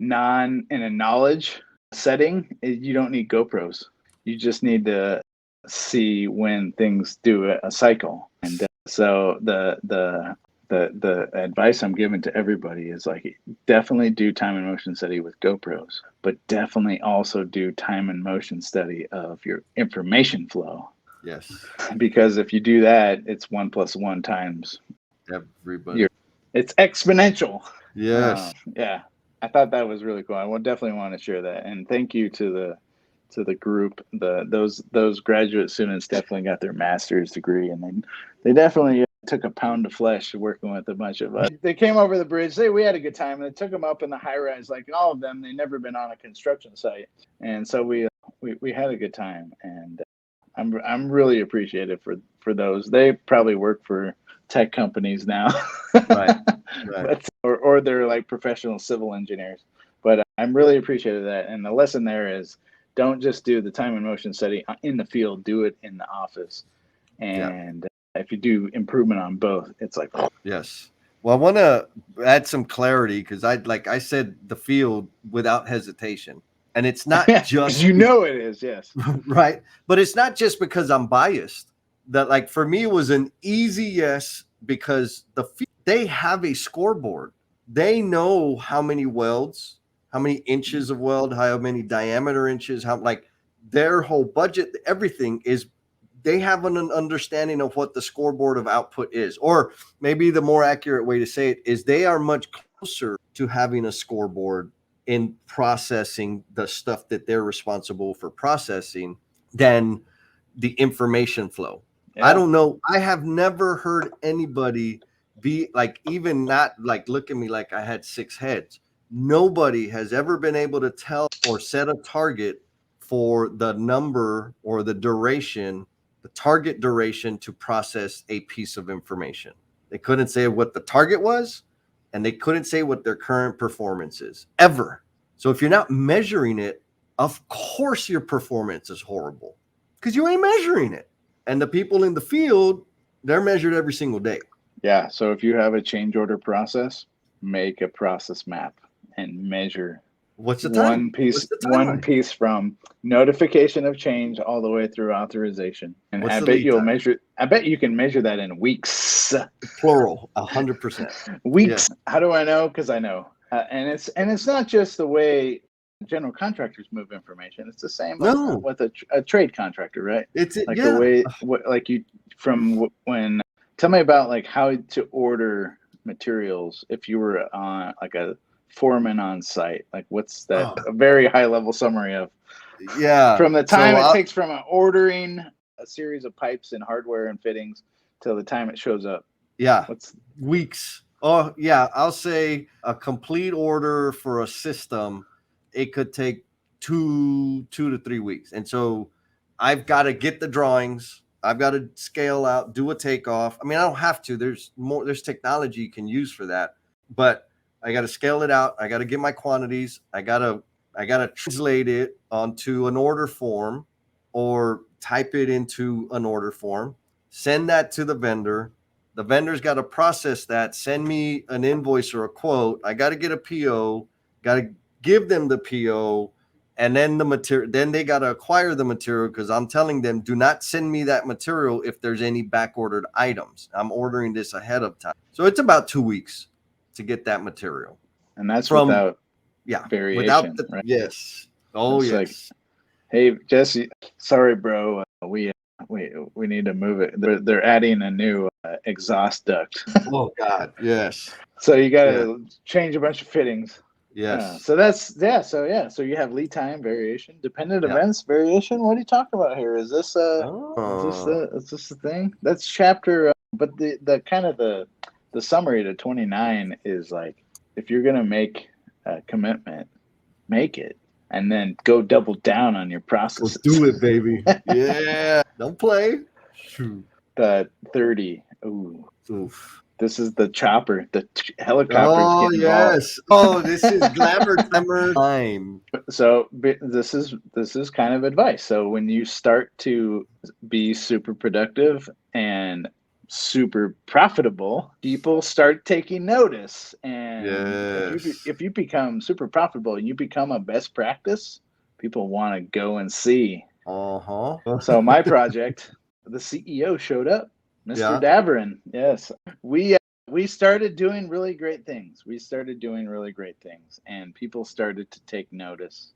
knowledge setting, you don't need GoPros. You just need to see when things do a cycle. And so the advice I'm giving to everybody is like definitely do time and motion study with GoPros, but definitely also do time and motion study of your information flow. Yes. Because if you do that, it's 1 + 1 times Everybody. your it's exponential. Yes. Yeah, I thought that was really cool. I would definitely want to share that. And thank you to the group. Those graduate students definitely got their master's degree, and they definitely took a pound of flesh working with a bunch of us. They came over the bridge. We had a good time, and it took them up in the high rise. Like all of them, they never been on a construction site, and so we had a good time. And I'm really appreciative for those. They probably work for tech companies now, Right. Right. but or they're like professional civil engineers. But I'm really appreciative of that. And the lesson there is don't just do the time and motion study in the field, do it in the office. Yeah. And if you do improvement on both, it's like, Yes. Well, I want to add some clarity because like I said, the field without hesitation. And it's not because just you know it is, yes. right, but it's not just because I'm biased. That like for me it was an easy yes because they have a scoreboard. They know how many welds, how many inches of weld, how many diameter inches, how like their whole budget, everything is they have an understanding of what the scoreboard of output is. Or maybe the more accurate way to say it is they are much closer to having a scoreboard in processing the stuff that they're responsible for processing than the information flow. Yeah. I don't know. I have never heard anybody be like, even not like look at me like I had six heads. Nobody has ever been able to tell or set a target for the number or the duration, the target duration to process a piece of information. They couldn't say what the target was. and they couldn't say what their current performance is ever. So if you're not measuring it, of course your performance is horrible because you ain't measuring it. And the people in the field, they're measured every single day. Yeah. So if you have a change order process, make a process map and measure What's the time? What's the one timeline? piece from notification of change all the way through authorization. And What's I the bet lead you'll time? measure, I bet you can measure that in weeks. Plural, 100%. Weeks. How do I know? Because I know. And it's not just the way general contractors move information. It's the same No, with a trade contractor, right? it's it. Like the Yeah. way, like you from when. Tell me about like how to order materials if you were on like a foreman on site. Like what's that? Oh, A very high level summary of yeah. from the time So it takes from ordering a series of pipes and hardware and fittings till the time it shows up. yeah, What's weeks. Oh, yeah. I'll say a complete order for a system, it could take 2 to 3 weeks. And so I've got to get the drawings. I've got to scale out, do a takeoff. I mean, I don't have to. There's technology you can use for that. But I got to scale it out. I got to get my quantities. I got to translate it onto an order form or type it into an order form, send that to the vendor. The vendor's got to process that, send me an invoice or a quote. I got to get a PO, got to give them the PO, and then the material. Then they got to acquire the material because I'm telling them, do not send me that material if there's any back ordered items. I'm ordering this ahead of time. So it's about 2 weeks to get that material. and that's From without without variation, the right? yes. Oh It's like, yes. hey Jesse, sorry, bro, we need to move it. They're adding a new exhaust duct, Oh God. Yes. so you got Yeah. to change a bunch of fittings. Yes. So that's so you have lead time variation, dependent Yeah. events variation. What are you talking about here? Oh. Is this the thing? That's chapter. But the kind of the summary to 29 is like if you're gonna make a commitment, make it, and then go double down on your Let's processes. do it, baby. Yeah. Don't play. Shoot. The 30. Ooh, Oof. this is the chopper. The helicopters Oh get involved. yes. Oh, this is glamour time. So this is kind of advice. So when you start to be super productive and super profitable, people start taking notice. And Yes. if you become super profitable and you become a best practice, people want to go and see. Uh-huh. So my project, the CEO showed up, Mr. Yeah. Daverin. Yes, we started doing really great things. We started doing really great things, and people started to take notice.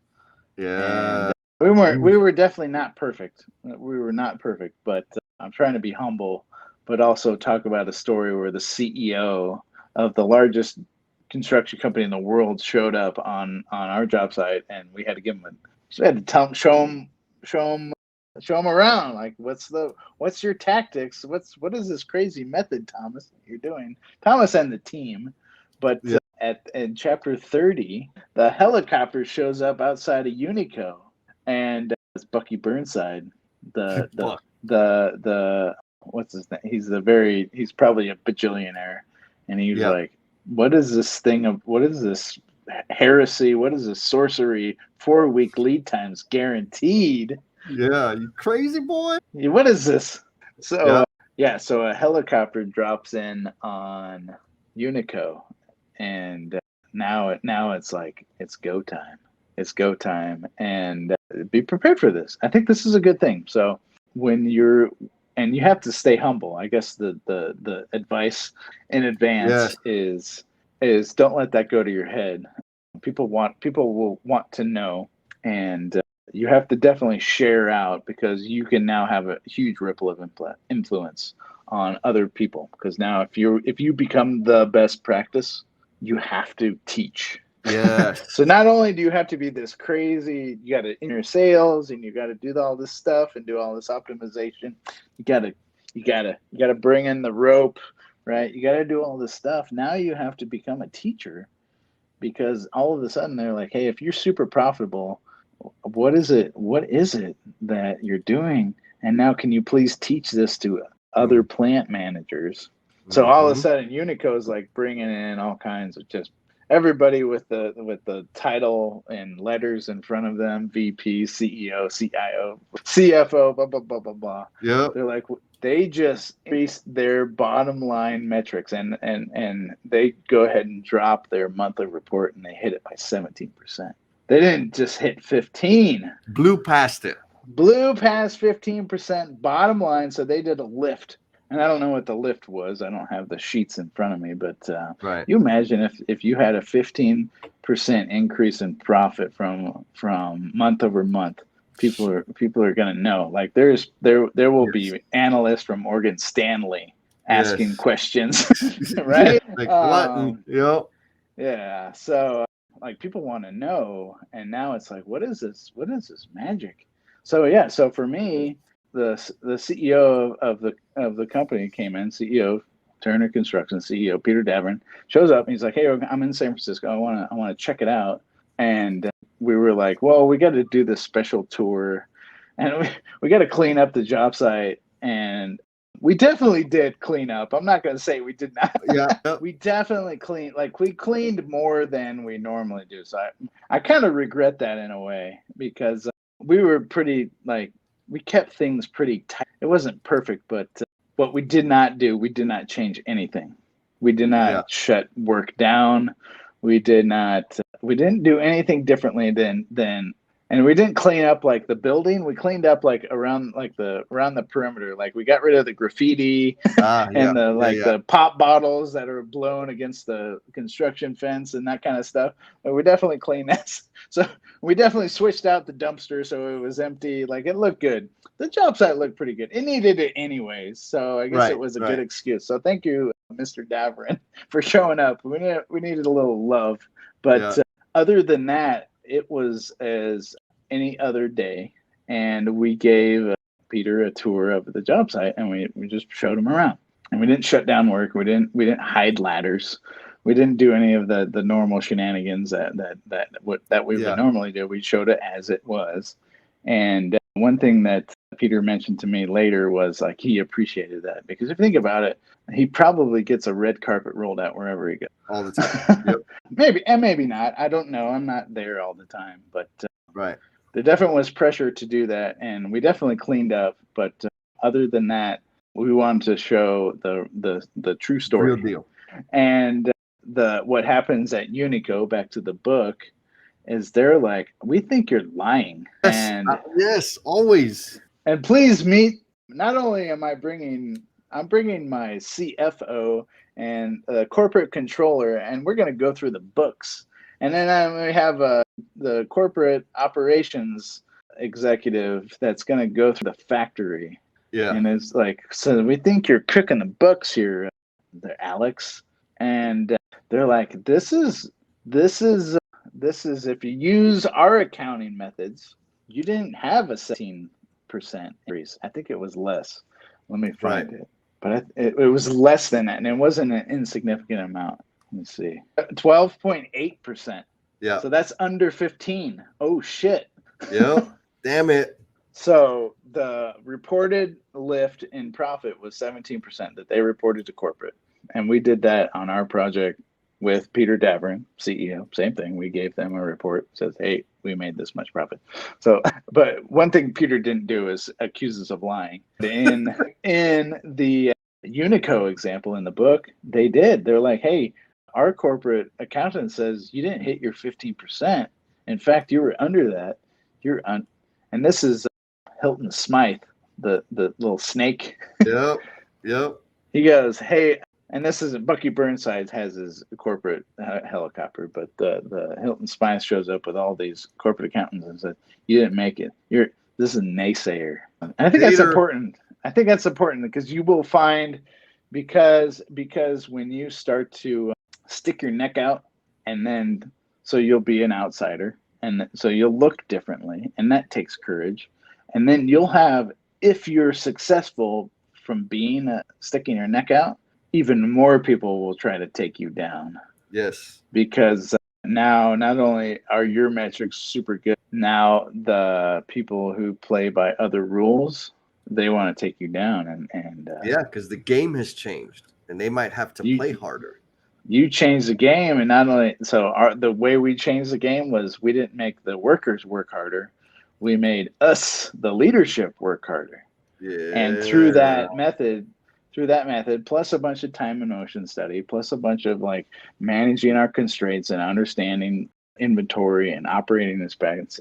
Yeah. And we were definitely not perfect. We were not perfect, but I'm trying to be humble, but also talk about a story where the CEO of the largest construction company in the world showed up on our job site, and we had to give him we had to tell him, show him show him around. Like, what's your tactics? What is this crazy method, Thomas, that you're doing? Thomas and the team. But Yeah. in chapter 30, the helicopter shows up outside of Unico, and it's Bucky Burnside, the the Fuck. the what's his name? He's probably a bajillionaire, and he was Yeah. like, "What is this thing of what is this heresy? What is this sorcery? 4 week lead times guaranteed. Yeah. You crazy boy? What is this?" So Yeah. so a helicopter drops in on Unico, and now it's like it's go time. It's go time, and be prepared for this. I think this is a good thing. So when you're and you have to stay humble. I guess the advice in advance Yes. is don't let that go to your head. People will want to know, and you have to definitely share out because you can now have a huge ripple of influence on other people. Because now if you become the best practice, you have to teach. Yes. So not only do you have to be this crazy, you got to in your sales and you got to do all this stuff and do all this optimization. You got to bring in the rope, right? You got to do all this stuff. Now you have to become a teacher because all of a sudden they're like, hey, if you're super profitable, what is it that you're doing? And now can you please teach this to other plant managers? So all of a Mm-hmm. sudden, Unico's like bringing in all kinds of just everybody with the title and letters in front of them: VP, CEO, CIO, CFO, blah blah blah blah blah. Yep. They're like they just increased their bottom line metrics, and they go ahead and drop their monthly report, and they hit it by 17%. They didn't just hit 15. Blew past it. Blew past 15% bottom line, so they did a lift. And I don't know what the lift was. I don't have the sheets in front of me, but Right. you imagine if you had a 15% increase in profit from month over month, people are going to know. Like there will Yes. be analysts from Morgan Stanley asking Yes. questions, Yeah. right? Like glutton. Yep. Yeah. So like people want to know, and now it's like, what is this? What is this magic? So yeah. So for me, the CEO of the company came in. CEO Turner Construction CEO Peter Davern shows up, and he's like, "Hey, I'm in San Francisco. I want to check it out." And we were like, "Well, we got to do this special tour, and we got to clean up the job site." And we definitely did clean up. I'm not going to say we did not. Yeah. We definitely cleaned. Like we cleaned more than we normally do. So I kind of regret that in a way because we were pretty like we kept things pretty tight. It wasn't perfect, but what we did not do, we did not change anything. We did Yeah. not shut work down. We did not. We didn't do anything differently than. And we didn't clean up like the building. We cleaned up like around the perimeter. Like we got rid of the graffiti Yeah. and the Yeah. like Yeah. the pop bottles that are blown against the construction fence and that kind of stuff. But we definitely cleaned that. So we definitely switched out the dumpster so it was empty. Like it looked good. The job site looked pretty good. It needed it anyways, so I guess it Right. was a good Right. excuse. So thank you, Mr. Davern, for showing up. We needed a little love, but Yeah. other than that, it was as any other day, and we gave Peter a tour of the job site, and we just showed him around. And we didn't shut down work. We didn't hide ladders. We didn't do any of the normal shenanigans that we would Yeah. normally do. We showed it as it was. And one thing that Peter mentioned to me later was like he appreciated that because if you think about it, he probably gets a red carpet rolled out wherever he goes. All the time. Yep. Maybe and maybe not. I don't know. I'm not there all the time, but Right. there definitely was pressure to do that, and we definitely cleaned up. But other than that, we wanted to show the true story. Real deal. And the what happens at Unico, back to the book, is they're like, we think you're lying, Yes. Yes. Always. and please meet. Not only am I'm bringing my CFO and corporate controller, and we're going to go through the books. And then we have the corporate operations executive that's going to go through the factory. Yeah. And it's like, so we think you're cooking the books here, Alex. And they're like, this is if you use our accounting methods, you didn't have a 17% increase. I think it was less. Let me find it. But it was less than that, and it wasn't an insignificant amount. Let me see. 12.8%. Yeah. So that's under 15. Oh, shit. Yep. Damn it. So the reported lift in profit was 17% that they reported to corporate. And we did that on our project with Peter Davern, CEO. Same thing. We gave them a report that says, hey, we made this much profit. So, but one thing Peter didn't do is accuse us of lying. In the Unico example in the book, they did. They're like, hey, our corporate accountant says you didn't hit your 15%. In fact, you were under that. And this is Hilton Smythe, the little snake. Yep. Yep. He goes, hey, and this isn't Bucky Burnside has his corporate helicopter, but the Hilton Smythe shows up with all these corporate accountants and said, you didn't make it. This is a naysayer. And I think that's important. I think that's important because you will find because when you start to stick your neck out, and then so you'll be an outsider, and so you'll look differently, and that takes courage. And then you'll have, if you're successful from being sticking your neck out, even more people will try to take you down. Yes. Because now not only are your metrics super good, now the people who play by other rules, they want to take you down. And yeah, because the game has changed. and they might have to play You harder. you changed the game, and not only so the way we changed the game was we didn't make the workers work harder, we made us the leadership work harder. And Yeah. through that method, plus a bunch of time and motion study, plus a bunch of like managing our constraints and understanding inventory and operating expense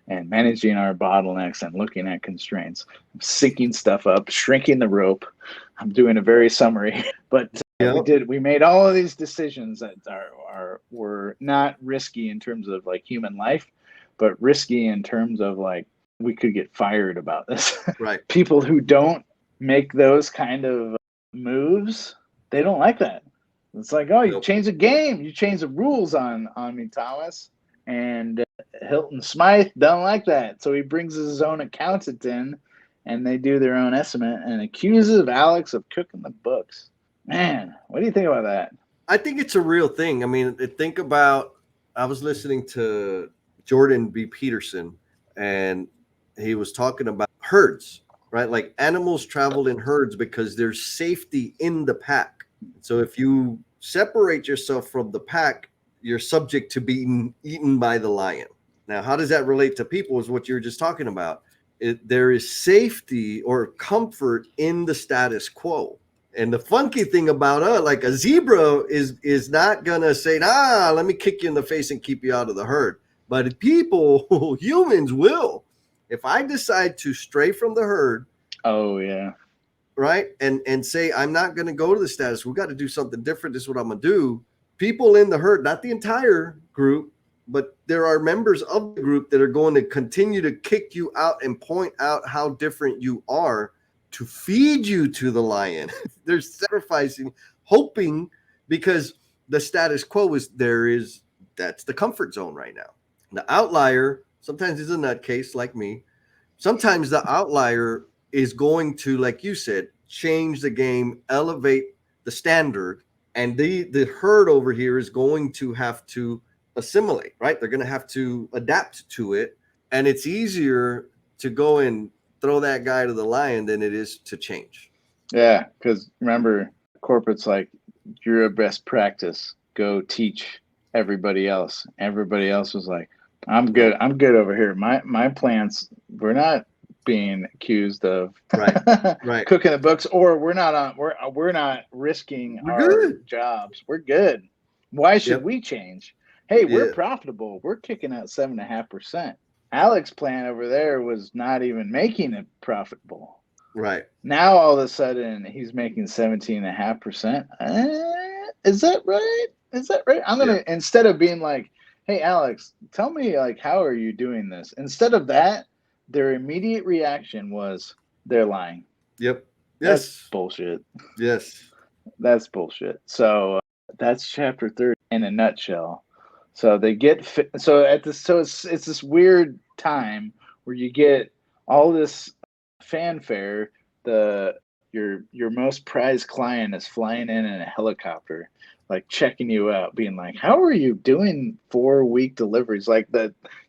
and managing our bottlenecks and looking at constraints, syncing stuff up, shrinking the rope. I'm doing a very summary, but Yep. we made all of these decisions that were not risky in terms of like human life, but risky in terms of like we could get fired about this. Right. People who don't make those kind of moves, they don't like that. It's like, oh, you Nope. change the game, you change the rules on me, Thomas. And Hilton Smythe don't like that, so he brings his own accountant in, and they do their own estimate and accuses Alex of cooking the books. Man, what do you think about that? I think it's a real thing. I mean, think about, I was listening to Jordan B. Peterson, and he was talking about herds, right? Like animals travel in herds because there's safety in the pack. So if you separate yourself from the pack, you're subject to being eaten by the lion. Now, how does that relate to people is what you were just talking about. There is safety or comfort in the status quo. And the funky thing about like a zebra is not gonna say, "Ah, let me kick you in the face and keep you out of the herd." But people, humans will. If I decide to stray from the herd, Oh yeah, right, and say I'm not gonna go to the status, we got to do something different. This is what I'm gonna do. People in the herd, not the entire group, but there are members of the group that are going to continue to kick you out and point out how different you are to feed you to the lion. They're sacrificing, hoping, because the status quo that's the comfort zone right now. The outlier sometimes is a nutcase like me. Sometimes the outlier is going to, like you said, change the game, elevate the standard, and the herd over here is going to have to assimilate, right? They're going to have to adapt to it, and it's easier to go and throw that guy to the lion than it is to change. yeah. Because remember, corporate's like you're a best practice. Go teach everybody else. Everybody else was like, I'm good. Nope. I'm good over here. My plants. We're not being accused of Right. Right. cooking the books, or we're not risking We're our good. jobs. We're good. Why should Yep. we change? Hey, we're Yeah. profitable. We're kicking out 7.5%. Alex plant over there was not even making it profitable. Right. Now all of a sudden he's making 17.5%. Is that right? Is that right? I'm Yeah. gonna, instead of being like, hey Alex, tell me like how are you doing this? Instead of that, their immediate reaction was they're lying. Yep. That's Yes. bullshit. Yes. That's bullshit. So that's chapter 30 in a nutshell. So they get so at this, so it's this weird time where you get all this fanfare. The your most prized client is flying in a helicopter, like checking you out, being like, "How are you doing 4-week deliveries?" Like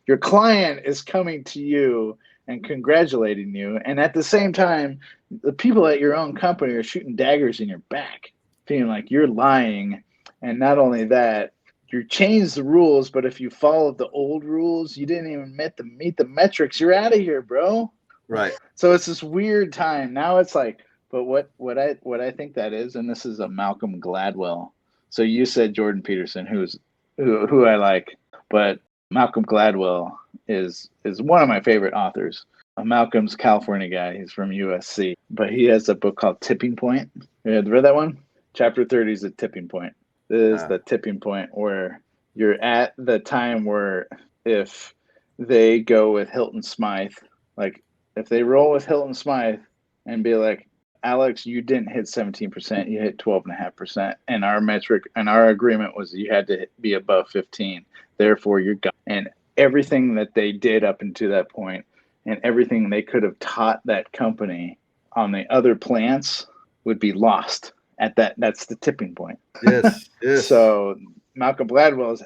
your client is coming to you and congratulating you, and at the same time, the people at your own company are shooting daggers in your back, feeling like you're lying. And not only that, you changed the rules, but if you followed the old rules, you didn't even meet the metrics. You're out of here, bro. Right. So it's this weird time. Now it's like, but what I think that is, and this is a Malcolm Gladwell. So you said Jordan Peterson, who I like, but Malcolm Gladwell is one of my favorite authors. Malcolm's a California guy. He's from USC, but he has a book called Tipping Point. You had read that one? Chapter 30 is a tipping point. This is Uh, the tipping point where you're at the time where if they go with Hilton Smythe, like if they roll with Hilton Smythe and be like, Alex, you didn't hit 17%, you hit 12.5%. And our metric and our agreement was you had to be above 15. Therefore, you're gone. And everything that they did up until that point and everything they could have taught that company on the other plants would be lost at that's the tipping point. yes. Yes. So Malcolm Gladwell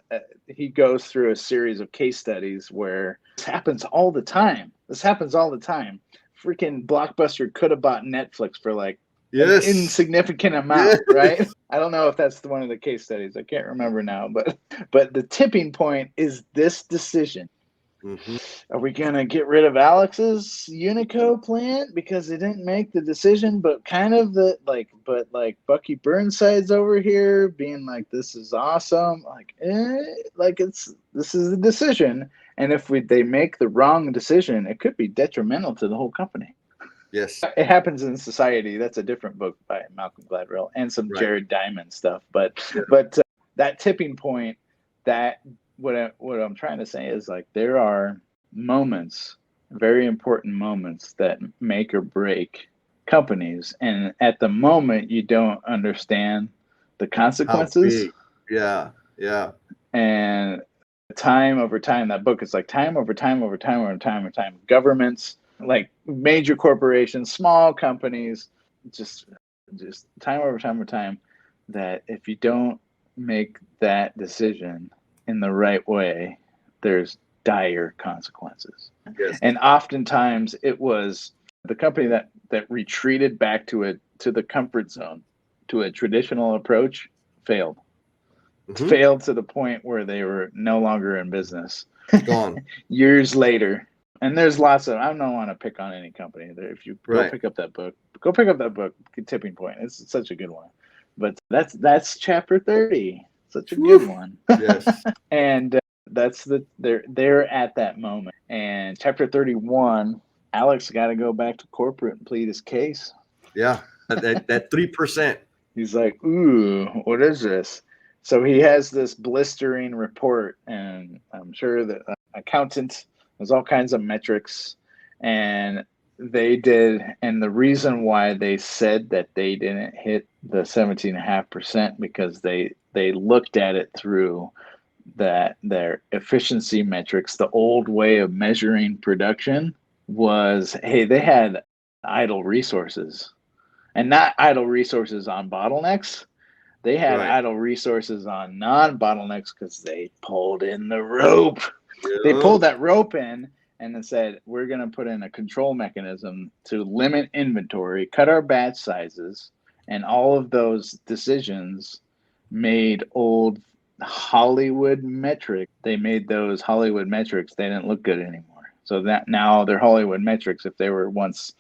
he goes through a series of case studies where this happens all the time. This happens all the time. Freaking Blockbuster could have bought Netflix for like an Yes. insignificant amount, right? I don't know if that's one of the case studies. I can't remember now, but the tipping point is this decision. Mm-hmm. Are we gonna get rid of Alex's Unico plant because they didn't make the decision? But kind of but Bucky Burnside's over here being like, "This is awesome," this is the decision, and if they make the wrong decision, it could be detrimental to the whole company. Yes. It happens in society. That's a different book by Malcolm Gladwell and some Right. Jared Diamond stuff. But Yeah. that tipping point, that what I'm trying to say is like there are moments, very important moments that make or break companies, and at the moment you don't understand the How consequences, big? Yeah. Yeah. and time over time, that book is like time over time over time over time over time, governments, like major corporations, small companies, just time over time over time, that if you don't make that decision in the right way, there's dire consequences. Yes. And oftentimes it was the company that retreated back to the comfort zone, to a traditional approach, failed. Mm-hmm. Failed to the point where they were no longer in business Gone. years later. And there's lots of, I don't want to pick on any company there. If you Right. go pick up that book, Tipping Point. It's such a good one. But that's chapter 30. Such a good Woo. one. Yes. And they're at that moment. And chapter 31, Alex got to go back to corporate and plead his case. Yeah. That 3%. He's like, "Ooh, what is this?" So he has this blistering report, and I'm sure the accountant, there's all kinds of metrics, and and the reason why they said that they didn't hit the 17.5% because they looked at it through their efficiency metrics. The old way of measuring production was, hey, they had idle resources, and not idle resources on bottlenecks. They had Right. idle resources on non-bottlenecks because they pulled in the rope. They Yeah. pulled that rope in and then said, we're going to put in a control mechanism to limit inventory, cut our batch sizes, and all of those decisions made old Hollywood metrics. They made those Hollywood metrics. They didn't look good anymore. So that now they're Hollywood metrics. If they were once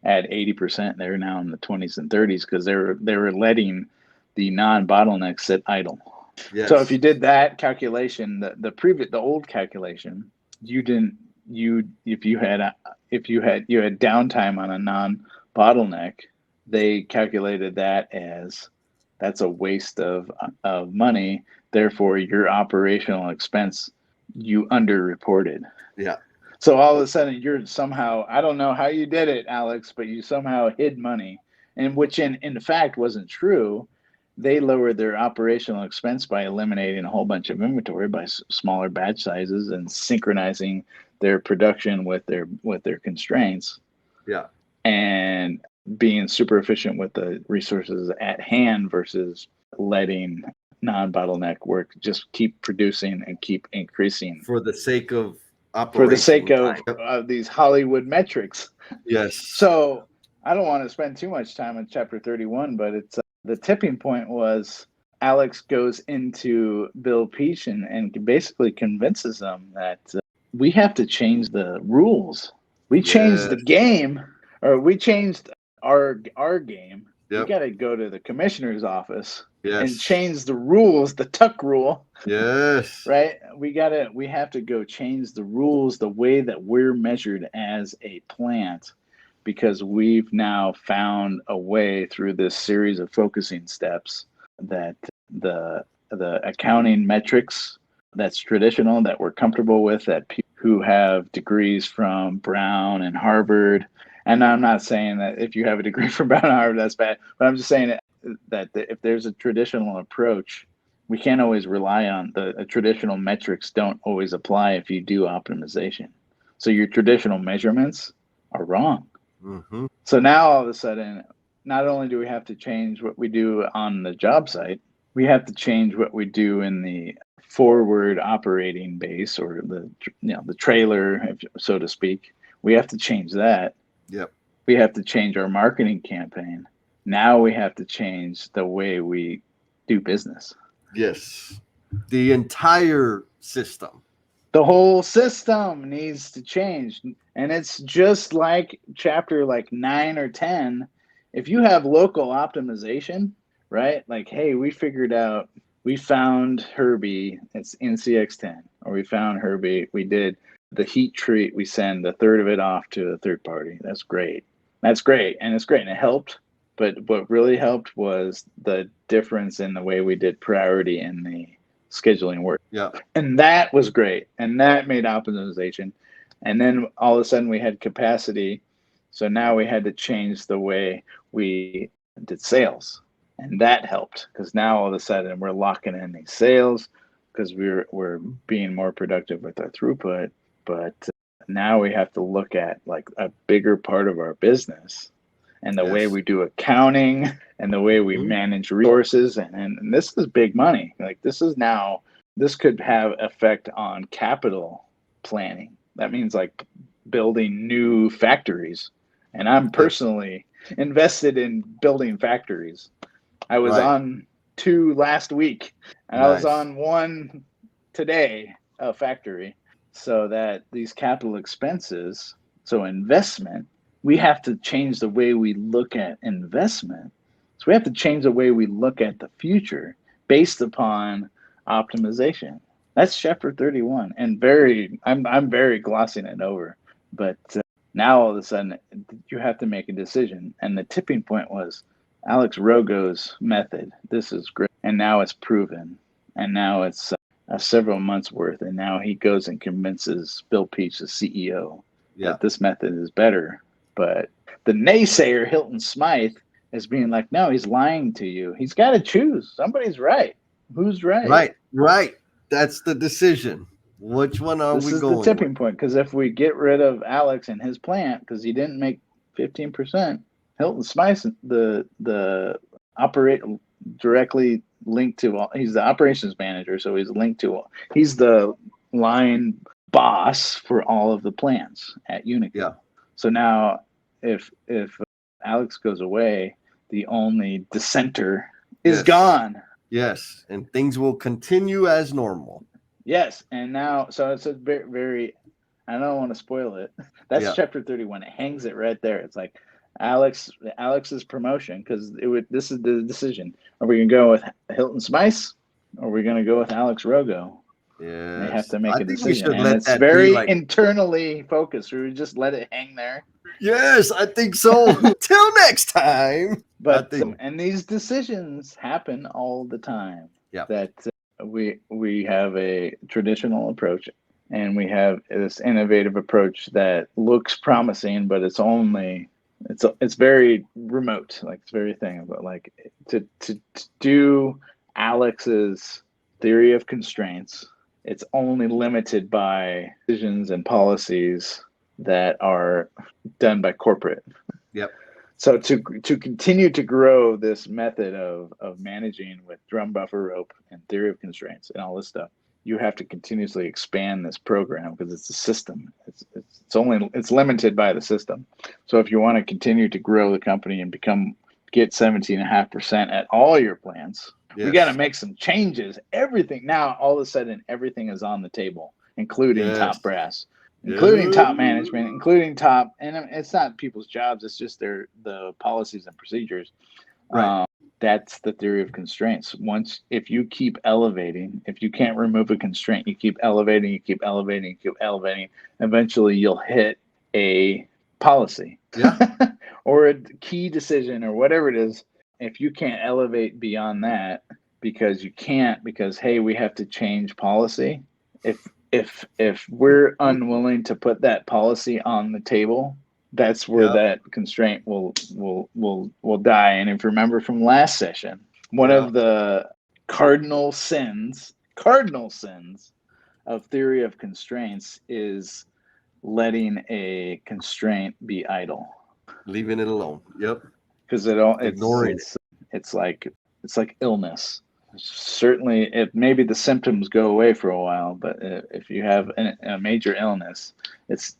at 80%, they're now in the 20s and 30s because they were letting the non-bottlenecks sit idle. So if Yes. you did that calculation, the old calculation, you didn't you if you had downtime on a non-bottleneck, they calculated that as that's a waste of money. Therefore, your operational expense you underreported. Yeah. So all of a sudden, you're somehow, I don't know how you did it, Alex, but you somehow hid money, and which in fact wasn't true. They lowered their operational expense by eliminating a whole bunch of inventory by smaller batch sizes and synchronizing their production with their constraints, Yeah. and being super efficient with the resources at hand versus letting non-bottleneck work just keep producing and keep increasing For the sake of for the sake operational of time. Yep. these Hollywood metrics. Yes. So I don't want to spend too much time on chapter 31, but it's the tipping point was Alex goes into Bill Peach and basically convinces them that we have to change the rules. We changed the Yes. game, or we changed our game. We Yep. got to go to the commissioner's office and Yes. change the rules, the tuck rule. Yes. Right? We have to go change the rules, the way that we're measured as a plant, because we've now found a way through this series of focusing steps that the accounting metrics that's traditional, that we're comfortable with, that people who have degrees from Brown and Harvard, and I'm not saying that if you have a degree from Brown and Harvard that's bad, but I'm just saying that if there's a traditional approach, we can't always rely on the traditional metrics. Don't always apply if you do optimization. So your traditional measurements are wrong. Mm-hmm. So now all of a sudden, not only do we have to change what we do on the job site, we have to change what we do in the forward operating base, or the trailer, so to speak. We have to change that. Yep. We have to change our marketing campaign. Now we have to change the way we do business. Yes. The entire system. The whole system needs to change. And it's just like chapter like 9 or 10. If you have local optimization, right? Like, hey, we found Herbie, it's NCX10, or we found Herbie, we did the heat treat, we send a third of it off to a third party. That's great. That's great. And it's great. And it helped. But what really helped was the difference in the way we did priority in the scheduling work. Yeah. And that was great. And that made optimization. And then all of a sudden we had capacity. So now we had to change the way we did sales. And that helped because now all of a sudden we're locking in these sales because we're being more productive with our throughput. But now we have to look at like a bigger part of our business and the way we do accounting and the way we manage resources. And this is big money. Like this could have effect on capital planning. That means like building new factories. And I'm personally invested in building factories. I was on 2 last week, and I was on 1 today, a factory, so that these capital expenses, so investment, we have to change the way we look at investment. So we have to change the way we look at the future based upon optimization. That's chapter 31, and I'm very glossing it over, but now all of a sudden you have to make a decision, and the tipping point was Alex Rogo's method. This is great, and now it's proven, and now it's several months worth, and now he goes and convinces Bill Peach, the CEO, that this method is better. But the naysayer Hilton Smythe is being like, no, he's lying to you. He's got to choose. Somebody's right. Who's right? Right. That's the decision. Which one are we going with? This is the tipping point, because if we get rid of Alex and his plant because he didn't make 15%, Hilton Smythe, the operate directly linked to, he's the operations manager, so he's the line boss for all of the plants at Unique. Yeah. So now if Alex goes away, the only dissenter is gone. Yes, and things will continue as normal. Yes, and now, so it's a very, I don't want to spoil it. That's chapter 31. It hangs it right there. It's like Alex's promotion, because this is the decision. Are we going to go with Hilton Smythe, or are we going to go with Alex Rogo? Yeah, they have to make a decision, and it's very internally focused. We would just let it hang there. Yes, I think so. Till next time. But and these decisions happen all the time. Yeah. That we have a traditional approach, and we have this innovative approach that looks promising, but it's very remote. Like it's very thing. But like to do Alex's theory of constraints, it's only limited by decisions and policies that are done by corporate. Yep. So to continue to grow this method of managing with drum buffer rope and theory of constraints and all this stuff, you have to continuously expand this program because it's a system. It's limited by the system. So if you want to continue to grow the company and get 17.5% at all your plants, we got to make some changes. Everything now, all of a sudden, everything is on the table, including top brass, including top management, including top. And it's not people's jobs; it's just the policies and procedures. Right. That's the theory of constraints. If you keep elevating, if you can't remove a constraint, you keep elevating, you keep elevating, you keep elevating. Eventually, you'll hit a policy, or a key decision, or whatever it is. If you can't elevate beyond that because hey, we have to change policy. If we're unwilling to put that policy on the table, that's where that constraint will die. And if you remember from last session, one of the cardinal sins of theory of constraints is letting a constraint be idle, leaving it alone. Yep. Because it's like illness. Certainly, maybe the symptoms go away for a while, but if you have a major illness,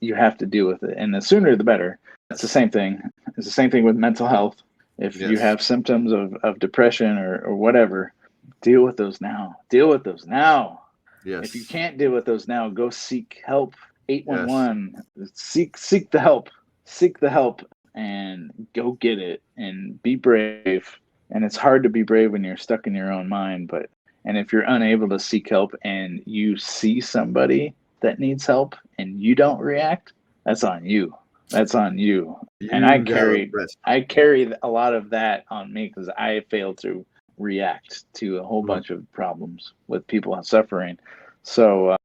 you have to deal with it, and the sooner the better. It's the same thing. It's the same thing with mental health. If you Yes. have symptoms of depression or whatever, deal with those now. Deal with those now. If you Yes. can't deal with those now, go seek help. Yes. 811. Seek the help. Seek the help and go get it and be brave. And it's hard to be brave when you're stuck in your own mind, but and if you're unable to seek help and you see somebody that needs help and you don't react, that's on you. That's on you. And You gotta rest. I carry a lot of that on me because I fail to react to a whole Mm. bunch of problems with people suffering. So,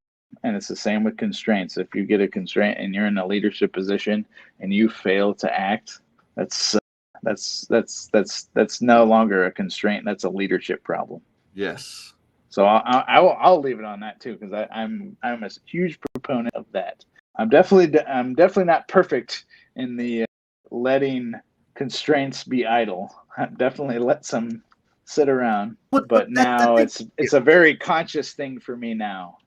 and it's the same with constraints. If you get a constraint and you're in a leadership position and you fail to act, that's that's no longer a constraint. That's a leadership problem. Yes. So I'll leave it on that too because I'm a huge proponent of that. I'm definitely not perfect in the letting constraints be idle. I definitely let some sit around, But but that's the now thing. it's a very conscious thing for me now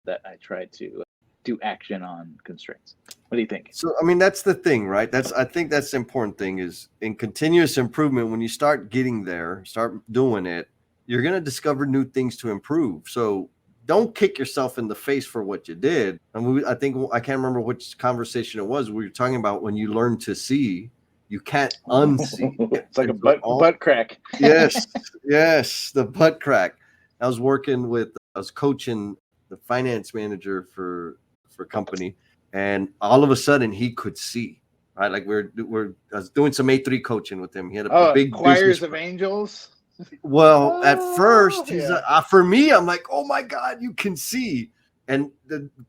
that I try to do action on constraints. What do you think? So I mean that's the thing, right? I think that's the important thing is in continuous improvement when you start getting there, start doing it, you're going to discover new things to improve. So don't kick yourself in the face for what you did. I think I can't remember which conversation it was. We were talking about when you learn to see, you can't unsee. It's like a And so butt crack. yes, yes, the butt crack. I was coaching the finance manager for a company, and all of a sudden he could see. Right, like I was doing some A3 coaching with him. He had a Oh, big business. choirs of angels. Well, at Oh first he's yeah. for me, I'm like, oh my god, you can see. And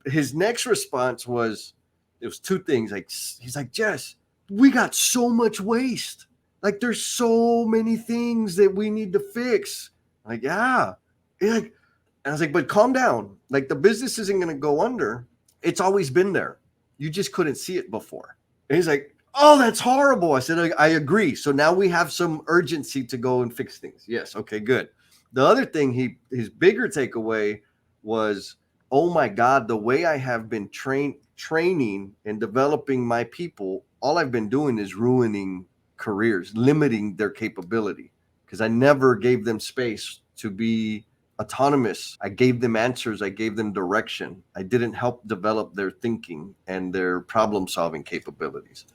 his next response was, it was two things. Like he's like, Jess, we got so much waste. Like there's so many things that we need to fix. Like yeah, yeah. And I was like, but calm down. Like the business isn't going to go under. It's always been there. You just couldn't see it before. And he's like, oh, that's horrible. I said, I agree. So now we have some urgency to go and fix things. Yes. Okay, good. The other thing his bigger takeaway was, oh my God, the way I have been training and developing my people, all I've been doing is ruining careers, limiting their capability because I never gave them space to be autonomous. I gave them answers. I gave them direction. I didn't help develop their thinking and their problem solving capabilities.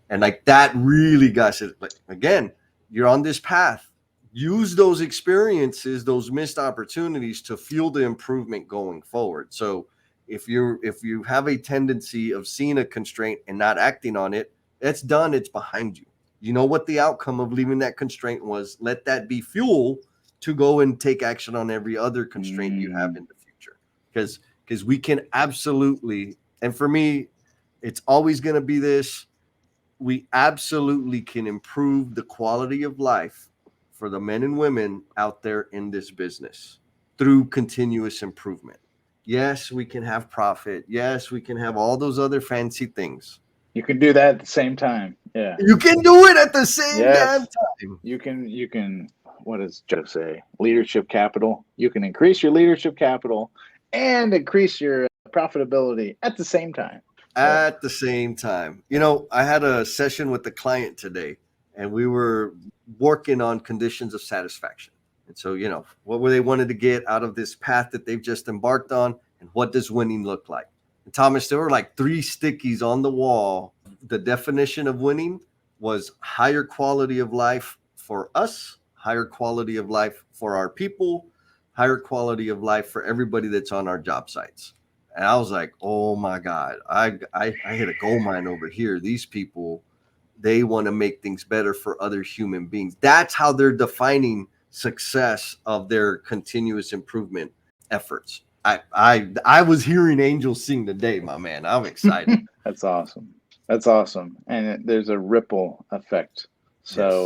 And like that really got it. Like, again, you're on this path. Use those experiences, those missed opportunities to fuel the improvement going forward. So if you have a tendency of seeing a constraint and not acting on it, it's done. It's behind you. You know what the outcome of leaving that constraint was. Let that be fuel to go and take action on every other constraint you have in the future. Because we can absolutely, and for me, it's always going to be this. We absolutely can improve the quality of life for the men and women out there in this business through continuous improvement. Yes, we can have profit. Yes, we can have all those other fancy things. You can do that at the same time. Yeah. You can do it at the same damn Yes. time. You can what does Joe say? Leadership capital. You can increase your leadership capital and increase your profitability at the same time. Yeah. At the same time. You know, I had a session with the client today and we were working on conditions of satisfaction. And so, you know, what were they wanted to get out of this path that they've just embarked on and what does winning look like? And Thomas, there were like 3 stickies on the wall. The definition of winning was higher quality of life for us, higher quality of life for our people, higher quality of life for everybody that's on our job sites. And I was like, oh my God, I hit a gold mine over here. These people, they want to make things better for other human beings. That's how they're defining success of their continuous improvement efforts. I was hearing angels sing today, my man. I'm excited. That's awesome. That's awesome. And there's a ripple effect. So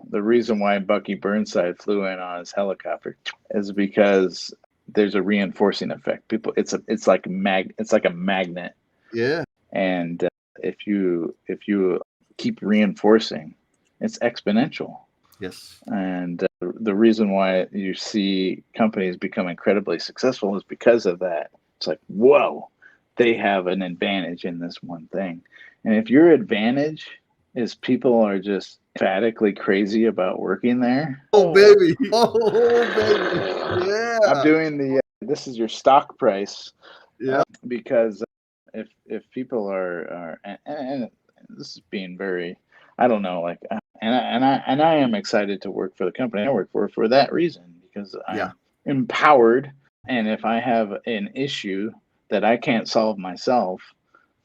Yes. the reason why Bucky Burnside flew in on his helicopter is because there's a reinforcing effect. People, it's like a magnet, Yeah. and if you keep reinforcing, it's exponential. Yes. And the reason why you see companies become incredibly successful is because of that. It's like, whoa, they have an advantage in this one thing. And if your advantage is people are just emphatically crazy about working there. Oh, baby. Oh, baby. Yeah. I'm doing the this is your stock price. Yeah. Because if people and this is being very, I don't know, like, and I am excited to work for the company I work for that reason, because Yeah. I'm empowered, and if I have an issue that I can't solve myself,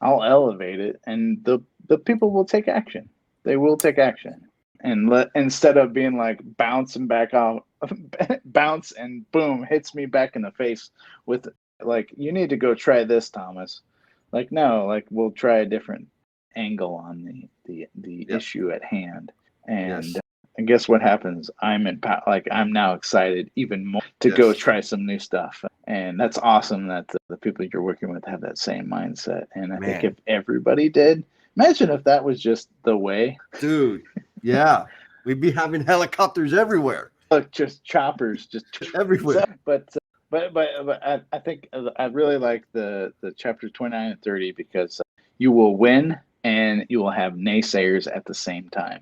I'll elevate it, and the people will take action. They will take action, and instead of being like bouncing back off, bounce and boom, hits me back in the face with, like, you need to go try this, Thomas. Like, no, like, we'll try a different angle on the Yep. issue at hand. And Yes. and guess what happens? I'm now excited even more to go Yes. try some new stuff. And that's awesome that the people you're working with have that same mindset. And I think Man. if everybody did, imagine if that was just the way. Dude. Yeah. We'd be having helicopters everywhere. Look, just choppers, just Everywhere. But I think I really like the chapters 29 and 30, because you will win and you will have naysayers at the same time.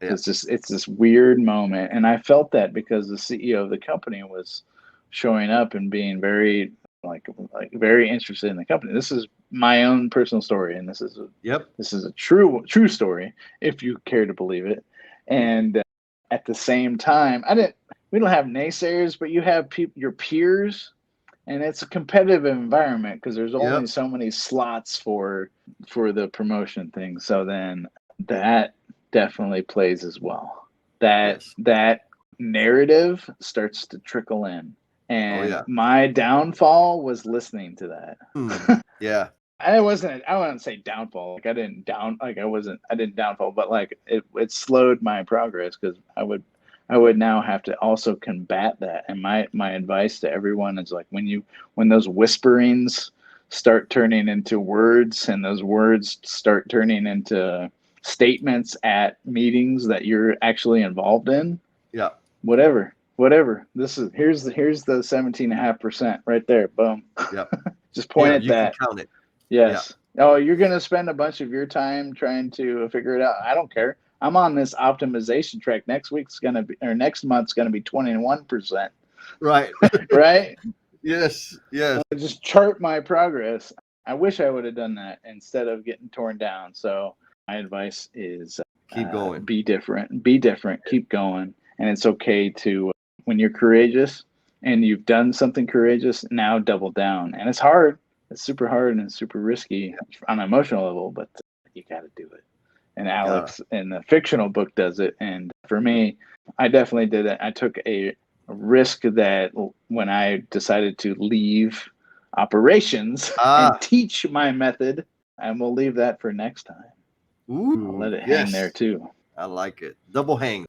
Yeah. It's this weird moment, and I felt that because the CEO of the company was showing up and being very like very interested in the company. This is my own personal story, and this is a true story, if you care to believe it. And at the same time, we don't have naysayers, but you have your peers, and it's a competitive environment because there's only so many slots for the promotion thing. So then that definitely plays as well. That narrative starts to trickle in, and my downfall was listening to that. Yeah. I wouldn't say downfall. Like, I didn't downfall, but like it slowed my progress, because I would now have to also combat that. And my advice to everyone is, like, when those whisperings start turning into words, and those words start turning into statements at meetings that you're actually involved in. Yeah. Whatever. Here's the 17.5% right there. Boom. Yep. Just point at you that. Can count it. Yes. Yeah. Oh, you're going to spend a bunch of your time trying to figure it out. I don't care. I'm on this optimization track. Next month's going to be 21%. Right. Right? Yes. Yes. Just chart my progress. I wish I would have done that instead of getting torn down. So my advice is keep going. Be different. Keep going. And it's okay to, when you're courageous and you've done something courageous, now double down. And it's hard. It's super hard and super risky on an emotional level, but you got to do it. And Alex in the fictional book does it. And for me, I definitely did it. I took a risk that when I decided to leave operations and teach my method, and we'll leave that for next time. Ooh, I'll let it hang there too. I like it. Double hang.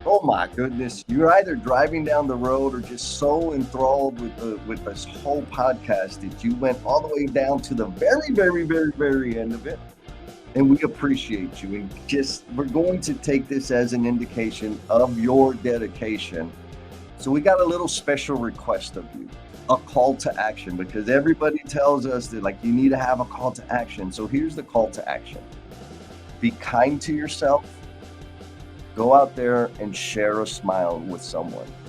Oh my goodness. You're either driving down the road or just so enthralled with this whole podcast that you went all the way down to the very, very, very, very end of it. And we appreciate you. And we're going to take this as an indication of your dedication. So we got a little special request of you, a call to action, because everybody tells us that, like, you need to have a call to action. So here's the call to action. Be kind to yourself. Go out there and share a smile with someone.